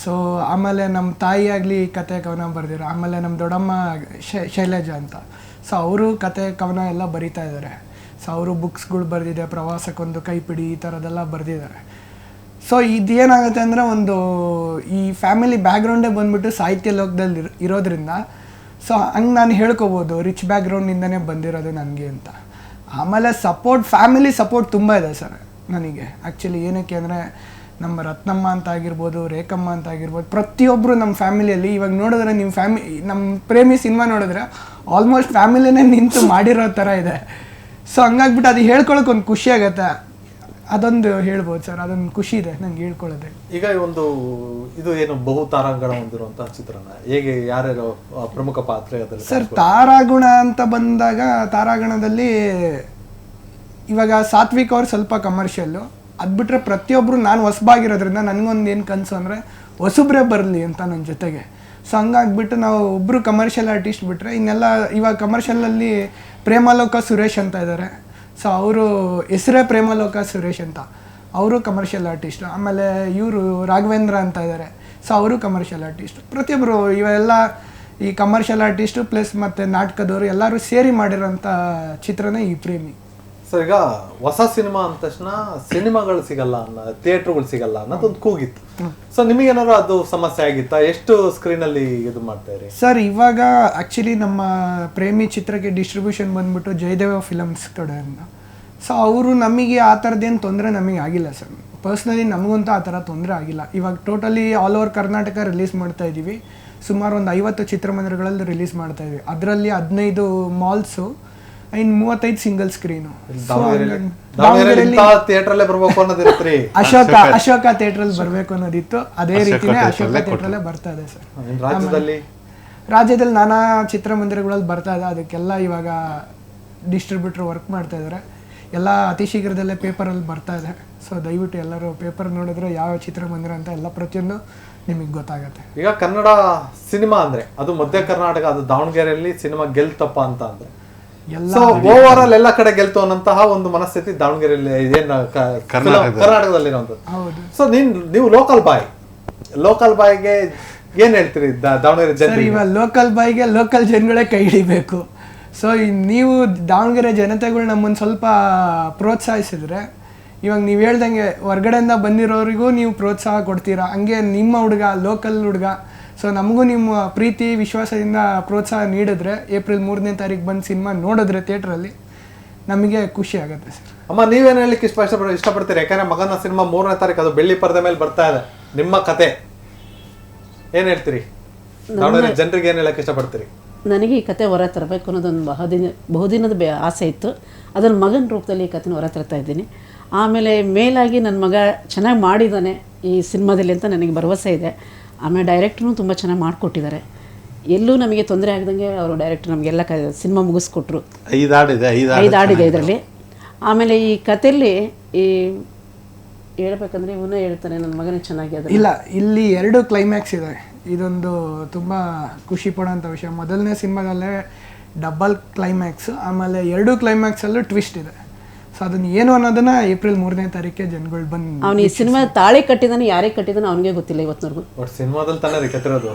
ಸೊ ಆಮೇಲೆ ನಮ್ಮ ತಾಯಿ ಆಗಲಿ ಕತೆ ಕವನ ಬರೆದಿರೋ, ಆಮೇಲೆ ನಮ್ಮ ದೊಡ್ಡಮ್ಮ ಶೈಲಜಾ ಅಂತ. ಸೊ ಅವರು ಕತೆ ಕವನ ಎಲ್ಲ ಬರಿತಾ ಇದ್ದಾರೆ. ಸೊ ಅವರು ಬುಕ್ಸ್ಗಳು ಬರೆದಿದೆ, ಪ್ರವಾಸಕ್ಕೊಂದು ಕೈಪಿಡಿ, ಈ ಥರದ್ದೆಲ್ಲ ಬರೆದಿದ್ದಾರೆ. ಸೊ ಇದೇನಾಗುತ್ತೆ ಅಂದರೆ ಒಂದು ಈ ಫ್ಯಾಮಿಲಿ ಬ್ಯಾಕ್ಗ್ರೌಂಡೇ ಬಂದುಬಿಟ್ಟು ಸಾಹಿತ್ಯ ಲೋಕದಲ್ಲಿ ಇರೋದ್ರಿಂದ ಸೊ ಹಂಗೆ ನಾನು ಹೇಳ್ಕೊಬೋದು ರಿಚ್ ಬ್ಯಾಕ್ಗ್ರೌಂಡಿಂದನೇ ಬಂದಿರೋದು ನನಗೆ ಅಂತ. ಆಮೇಲೆ ಫ್ಯಾಮಿಲಿ ಸಪೋರ್ಟ್ ತುಂಬ ಇದೆ ಸರ್ ನನಗೆ. ಆ್ಯಕ್ಚುಲಿ ಏನಕ್ಕೆ ಅಂದರೆ ನಮ್ಮ ರತ್ನಮ್ಮ ಅಂತ ಆಗಿರ್ಬೋದು, ರೇಖಮ್ಮ ಅಂತ ಆಗಿರ್ಬೋದು, ಪ್ರತಿಯೊಬ್ಬರು ನಮ್ಮ ಫ್ಯಾಮಿಲಿಯಲ್ಲಿ ಇವಾಗ ನೋಡಿದ್ರೆ ನಮ್ಮ ಪ್ರೇಮಿ ಸಿನಿಮಾ ನೋಡಿದ್ರೆ ಆಲ್ಮೋಸ್ಟ್ ಫ್ಯಾಮಿಲಿನೇ ನಿಂತು ಮಾಡಿರೋ ಥರ ಇದೆ. ಸೊ ಹಂಗಾಗ್ಬಿಟ್ಟು ಅದು ಹೇಳ್ಕೊಳಕ್ಕೆ ಒಂದು ಖುಷಿ ಆಗುತ್ತೆ. ಅದೊಂದು ಹೇಳ್ಬೋದು ಸರ್, ಅದೊಂದು ಖುಷಿ ಇದೆ ನಂಗೆ ಹೇಳ್ಕೊಳ್ಳೋದೆ. ಈಗ ಇದು ಏನು ಬಹು ತಾರಾಗಣ ಹೊಂದಿರುವಂತಹ ಚಿತ್ರನ, ಹೇಗೆ ಯಾರ್ಯಾರು ಪ್ರಮುಖ ಪಾತ್ರ ಸರ್? ತಾರಾಗುಣ ಅಂತ ಬಂದಾಗ ತಾರಾಗಣದಲ್ಲಿ ಇವಾಗ ಸಾತ್ವಿಕ್ ಅವ್ರು ಸ್ವಲ್ಪ ಕಮರ್ಷಿಯಲ್ಲು. ಅದು ಬಿಟ್ಟರೆ ಪ್ರತಿಯೊಬ್ಬರು ನಾನು ಹೊಸಬಾಗಿರೋದ್ರಿಂದ ನನಗೊಂದು ಏನು ಕನಸು ಅಂದರೆ ಹೊಸಬ್ರೇ ಬರಲಿ ಅಂತ ನನ್ನ ಜೊತೆಗೆ. ಸೊ ಹಂಗಾಗ್ಬಿಟ್ಟು ನಾವು ಒಬ್ಬರು ಕಮರ್ಷಿಯಲ್ ಆರ್ಟಿಸ್ಟ್ ಬಿಟ್ಟರೆ ಇನ್ನೆಲ್ಲ ಇವಾಗ ಕಮರ್ಷಿಯಲಲ್ಲಿ ಪ್ರೇಮಲೋಕ ಸುರೇಶ್ ಅಂತ ಇದ್ದಾರೆ. ಸೊ ಅವರು ಹೆಸರೇ ಪ್ರೇಮಲೋಕ ಸುರೇಶ್ ಅಂತ, ಅವರು ಕಮರ್ಷಿಯಲ್ ಆರ್ಟಿಸ್ಟ್. ಆಮೇಲೆ ಇವರು ರಾಘವೇಂದ್ರ ಅಂತ ಇದ್ದಾರೆ. ಸೊ ಅವರು ಕಮರ್ಷಿಯಲ್ ಆರ್ಟಿಸ್ಟ್. ಪ್ರತಿಯೊಬ್ಬರು ಇವೆಲ್ಲ ಈ ಕಮರ್ಷಿಯಲ್ ಆರ್ಟಿಸ್ಟು ಪ್ಲಸ್ ಮತ್ತು ನಾಟಕದವರು ಎಲ್ಲರೂ ಸೇರಿ ಮಾಡಿರೋಂಥ ಚಿತ್ರನೇ ಈ ಪ್ರೇಮಿ. ಸರ್, ಈಗ ಹೊಸ ಸಿನಿಮಾ ಅಂದ ತಕ್ಷಣ ಸಿನಿಮಾಗಳು ಸಿಗಲ್ಲ ಥಿಯೇಟರ್ಗಳು ಸಿಗಲ್ಲ ಅನ್ನೋದೊಂದು ಕೂಗಿತ್ತು. ಸೊ ನಿಮಗೇನಾದ್ರು ಅದು ಸಮಸ್ಯೆ ಆಗಿತ್ತಾ? ಎಷ್ಟು ಸ್ಕ್ರೀನಲ್ಲಿ ಇದು ಮಾಡ್ತಾ ಇರಿ? ಸರ್ ಇವಾಗ ಆ್ಯಕ್ಚುಲಿ ನಮ್ಮ ಪ್ರೇಮಿ ಚಿತ್ರಕ್ಕೆ ಡಿಸ್ಟ್ರಿಬ್ಯೂಷನ್ ಬಂದ್ಬಿಟ್ಟು ಜಯದೇವ ಫಿಲಮ್ಸ್ ಕಡೆಯಿಂದ. ಸೊ ಅವರು ನಮಗೆ ಆ ಥರದ್ದೇನು ತೊಂದರೆ ನಮಗೆ ಆಗಿಲ್ಲ ಸರ್. ಪರ್ಸ್ನಲಿ ನಮಗಂತೂ ಆ ಥರ ತೊಂದರೆ ಆಗಿಲ್ಲ. ಇವಾಗ totally all over Karnataka release ಮಾಡ್ತಾ ಇದ್ದೀವಿ. ಸುಮಾರು ಒಂದು 50 ಚಿತ್ರಮಂದಿರಗಳಲ್ಲಿ ರಿಲೀಸ್ ಮಾಡ್ತಾ ಇದ್ದೀವಿ. ಅದರಲ್ಲಿ 15 ಮಾಲ್ಸು, ಇನ್ನು 35 ಸಿಂಗಲ್ ಸ್ಕ್ರೀನು. ಥಿಯೇಟ್ರಲ್ಲೇ ಬರ್ಬೇಕು ಅನ್ನೋದಿರುತ್ತೆ. ಅಶೋಕ ಥಿಯೇಟ್ರಲ್ಲಿ ಬರಬೇಕು ಅನ್ನೋದಿತ್ತು. ಅದೇ ರೀತಿನೇ ಅಶೋಕ ಥಿಯೇಟ್ರಲ್ಲೇ ಬರ್ತಾ ಇದೆ ಸರ್. ರಾಜ್ಯದಲ್ಲಿ ನಾನಾ ಚಿತ್ರಮಂದಿರಗಳಲ್ಲಿ ಬರ್ತಾ ಇದೆ. ಅದಕ್ಕೆಲ್ಲ ಇವಾಗ ಡಿಸ್ಟ್ರಿಬ್ಯೂಟರ್ ವರ್ಕ್ ಮಾಡ್ತಾ ಇದ್ದಾರೆ. ಎಲ್ಲ ಅತಿ ಶೀಘ್ರದಲ್ಲೇ ಪೇಪರಲ್ಲಿ ಬರ್ತಾ ಇದೆ. ಸೊ ದಯವಿಟ್ಟು ಎಲ್ಲರೂ ಪೇಪರ್ ನೋಡಿದ್ರೆ ಯಾವ ಚಿತ್ರಮಂದಿರ ಅಂತ ಎಲ್ಲ ಪ್ರತಿಯೊಂದು ನಿಮಗೆ ಗೊತ್ತಾಗುತ್ತೆ. ಈಗ ಕನ್ನಡ ಸಿನಿಮಾ ಅಂದ್ರೆ ಅದು ಮಧ್ಯ ಕರ್ನಾಟಕ, ಅದು ದಾವಣಗೆರೆಯಲ್ಲಿ ಸಿನಿಮಾ ಗೆಲ್ತಪ್ಪ ಅಂತ ಅಂದ್ರೆ ಓವರ್ ಆಲ್ ಎಲ್ಲ ಕಡೆ ಗೆಲ್ತು ಅನ್ನಂತಹ ಒಂದು ಮನಸ್ಥಿತಿ ದಾವಣಗೆರೆಯಲ್ಲಿ ಕರ್ನಾಟಕದಲ್ಲಿರುವಂಥದ್ದು. ಸೊ ನೀವು ಲೋಕಲ್ ಬಾಯ್ಗೆ ಏನ್ ಹೇಳ್ತೀರಿ ದಾವಣಗೆರೆ ಜನ? ಇವಾಗ ಲೋಕಲ್ ಬಾಯ್ಗೆ ಲೋಕಲ್ ಜನಗಳೇ ಕೈ ಹಿಡಿಬೇಕು. ಸೊ ನೀವು ದಾವಣಗೆರೆ ಜನತೆಗಳು ನಮ್ಮನ್ನು ಸ್ವಲ್ಪ ಪ್ರೋತ್ಸಾಹಿಸಿದ್ರೆ, ಇವಾಗ ನೀವು ಹೇಳ್ದಂಗೆ ಹೊರ್ಗಡೆಯಿಂದ ಬಂದಿರೋರಿಗೂ ನೀವು ಪ್ರೋತ್ಸಾಹ ಕೊಡ್ತೀರಾ, ಹಂಗೆ ನಿಮ್ಮ ಹುಡುಗ ಲೋಕಲ್ ಹುಡುಗ ಸೊ ನಮಗೂ ನಿಮ್ಮ ಪ್ರೀತಿ ವಿಶ್ವಾಸದಿಂದ ಪ್ರೋತ್ಸಾಹ ನೀಡಿದ್ರೆ ಏಪ್ರಿಲ್ 3ನೇ ತಾರೀಕು ಬಂದು ಸಿನಿಮಾ ನೋಡಿದ್ರೆ ಥಿಯೇಟ್ರಲ್ಲಿ ನಮಗೆ ಖುಷಿ ಆಗುತ್ತೆ ಸರ್. ಅಮ್ಮ, ನೀವೇನು ಹೇಳಲಿಕ್ಕೆ ಇಷ್ಟಪಡ್ತೀರಿ? ಯಾಕಂದ್ರೆ ಮಗನ ಸಿನಿಮಾ 3ನೇ ತಾರೀಕು ಅದು ಬೆಳ್ಳಿ ಪರದೆ ಮೇಲೆ ಬರ್ತಾ ಇದೆ. ನಿಮ್ಮ ಕತೆ ಏನು ಹೇಳ್ತೀರಿ? ಜನರಿಗೆ ಏನು ಹೇಳಕ್ಕೆ ಇಷ್ಟಪಡ್ತೀರಿ? ನನಗೆ ಈ ಕತೆ ಹೊರ ತರಬೇಕು ಅನ್ನೋದೊಂದು ಬಹುದಿನದ ಆಸೆ ಇತ್ತು. ಅದನ್ನು ಮಗನ ರೂಪದಲ್ಲಿ ಈ ಕಥೆನ ಹೊರ ತರ್ತಾ ಇದ್ದೀನಿ. ಆಮೇಲೆ ಮೇಲಾಗಿ ನನ್ನ ಮಗ ಚೆನ್ನಾಗಿ ಮಾಡಿದ್ದಾನೆ ಈ ಸಿನಿಮಾದಲ್ಲಿ ಅಂತ ನನಗೆ ಭರವಸೆ ಇದೆ. ಆಮೇಲೆ ಡೈರೆಕ್ಟ್ರೂ ತುಂಬ ಚೆನ್ನಾಗಿ ಮಾಡಿಕೊಟ್ಟಿದ್ದಾರೆ. ಎಲ್ಲೂ ನಮಗೆ ತೊಂದರೆ ಆಗದಂಗೆ ಅವರು ಡೈರೆಕ್ಟ್ರ್ ನಮಗೆಲ್ಲ ಸಿನಿಮಾ ಮುಗಿಸ್ಕೊಟ್ರು. 5 ಹಾಡಿದೆ, 5 ಹಾಡಿದೆ ಇದರಲ್ಲಿ. ಆಮೇಲೆ ಈ ಕಥೆಯಲ್ಲಿ ಈ ಹೇಳ್ಬೇಕಂದ್ರೆ ಇವನೇ ಹೇಳ್ತಾನೆ, ನನ್ನ ಮಗನೇ ಚೆನ್ನಾಗಿ ಅದು. ಇಲ್ಲ, ಇಲ್ಲಿ 2 ಕ್ಲೈಮ್ಯಾಕ್ಸ್ ಇದೆ. ಇದೊಂದು ತುಂಬ ಖುಷಿ ಪಡೋಂಥ ವಿಷಯ. ಮೊದಲನೇ ಸಿನಿಮಾದಲ್ಲೇ ಡಬಲ್ ಕ್ಲೈಮ್ಯಾಕ್ಸ್, ಆಮೇಲೆ 2 ಕ್ಲೈಮ್ಯಾಕ್ಸಲ್ಲೂ ಟ್ವಿಸ್ಟ್ ಇದೆ. ಸೊ ಅದನ್ನು ಏನು ಅನ್ನೋದನ್ನ ಏಪ್ರಿಲ್ 3ನೇ ತಾರೀಕೆ ಜನಗಳು ಬಂದು ಅವನು ಈ ಸಿನಿಮಾ ತಾಳಿ ಕಟ್ಟಿದಾನೆ, ಯಾರೇ ಕಟ್ಟಿದಾನೆ ಅವನಿಗೆ ಗೊತ್ತಿಲ್ಲ ಇವತ್ತಿನವರೆಗೂ. ಬಟ್ ಸಿನಿಮಾದಲ್ಲಿ ತಾನೇ ರೀ ಕತ್ತಿರೋದು.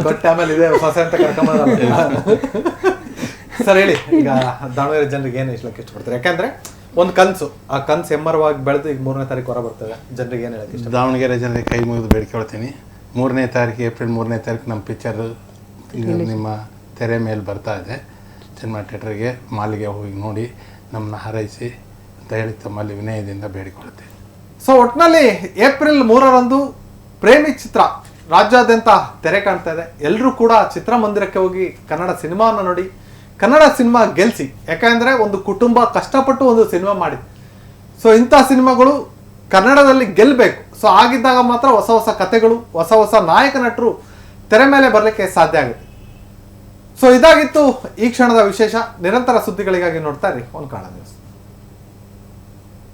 ಕೊಟ್ಟೆ ಆಮೇಲೆ ಇದೆ ಹೊಸ ಅಂತ ಕರ್ಕೊಂಬರಲ್ಲ. ಸರ್ ಹೇಳಿ, ಈಗ ದಾವಣಗೆರೆ ಜನರಿಗೆ ಏನು ಹೇಳಕ್ಕೆ ಇಷ್ಟಪಡ್ತಾರೆ? ಯಾಕಂದ್ರೆ ಒಂದು ಕನಸು, ಆ ಕನಸು ಎಮ್ಮರವಾಗಿ ಬೆಳೆದು ಈಗ 3ನೇ ತಾರೀಕು ಹೊರ ಬರ್ತದೆ. ಜನರಿಗೆ ಏನು ಹೇಳಕ್ಕೆ ಇಷ್ಟ? ದಾವಣಗೆರೆ ಜನರಿಗೆ ಕೈ ಮುಗಿದು ಬೇಡ್ಕೊಳ್ತೀನಿ, 3ನೇ ತಾರೀಕು ಏಪ್ರಿಲ್ 3ನೇ ತಾರೀಕು ನಮ್ಮ ಪಿಕ್ಚರು ನಿಮ್ಮ ತೆರೆ ಮೇಲೆ ಬರ್ತಾ ಇದೆ. ಸಿನಿಮಾ ಥಿಯೇಟ್ರಿಗೆ ಮಾಲಿಗೆ ಹೋಗಿ ನೋಡಿ ನಮ್ಮನ್ನ ಹಾರೈಸಿ ಅಂತ ಹೇಳಿ ತಮ್ಮಲ್ಲಿ ವಿನಯದಿಂದ ಬೇಡಿಕೊಳ್ತೀನಿ. ಸೊ ಒಟ್ಟಿನಲ್ಲಿ ಏಪ್ರಿಲ್ 3ರಂದು ಪ್ರೇಮಿ ಚಿತ್ರ ರಾಜ್ಯಾದ್ಯಂತ ತೆರೆ ಕಾಣ್ತಾ ಇದೆ. ಎಲ್ಲರೂ ಕೂಡ ಚಿತ್ರಮಂದಿರಕ್ಕೆ ಹೋಗಿ ಕನ್ನಡ ಸಿನಿಮಾವನ್ನು ನೋಡಿ, ಕನ್ನಡ ಸಿನಿಮಾ ಗೆಲ್ಲಿಸಿ. ಯಾಕಂದರೆ ಒಂದು ಕುಟುಂಬ ಕಷ್ಟಪಟ್ಟು ಒಂದು ಸಿನಿಮಾ ಮಾಡಿದೆ. ಸೊ ಇಂಥ ಸಿನಿಮಾಗಳು ಕನ್ನಡದಲ್ಲಿ ಗೆಲ್ಲಬೇಕು. ಸೊ ಆಗಿದ್ದಾಗ ಮಾತ್ರ ಹೊಸ ಹೊಸ ಕಥೆಗಳು, ಹೊಸ ಹೊಸ ನಾಯಕ ನಟರು ತೆರೆ ಮೇಲೆ ಬರಲಿಕ್ಕೆ ಸಾಧ್ಯ ಆಗುತ್ತೆ. ಸೊ ಇದಾಗಿತ್ತು ಈ ಕ್ಷಣದ ವಿಶೇಷ. ನಿರಂತರ ಸುದ್ದಿಗಳಿಗಾಗಿ ನೋಡ್ತಾ ಇರಿ ಒಂದು ಕನ್ನಡ ನ್ಯೂಸ್.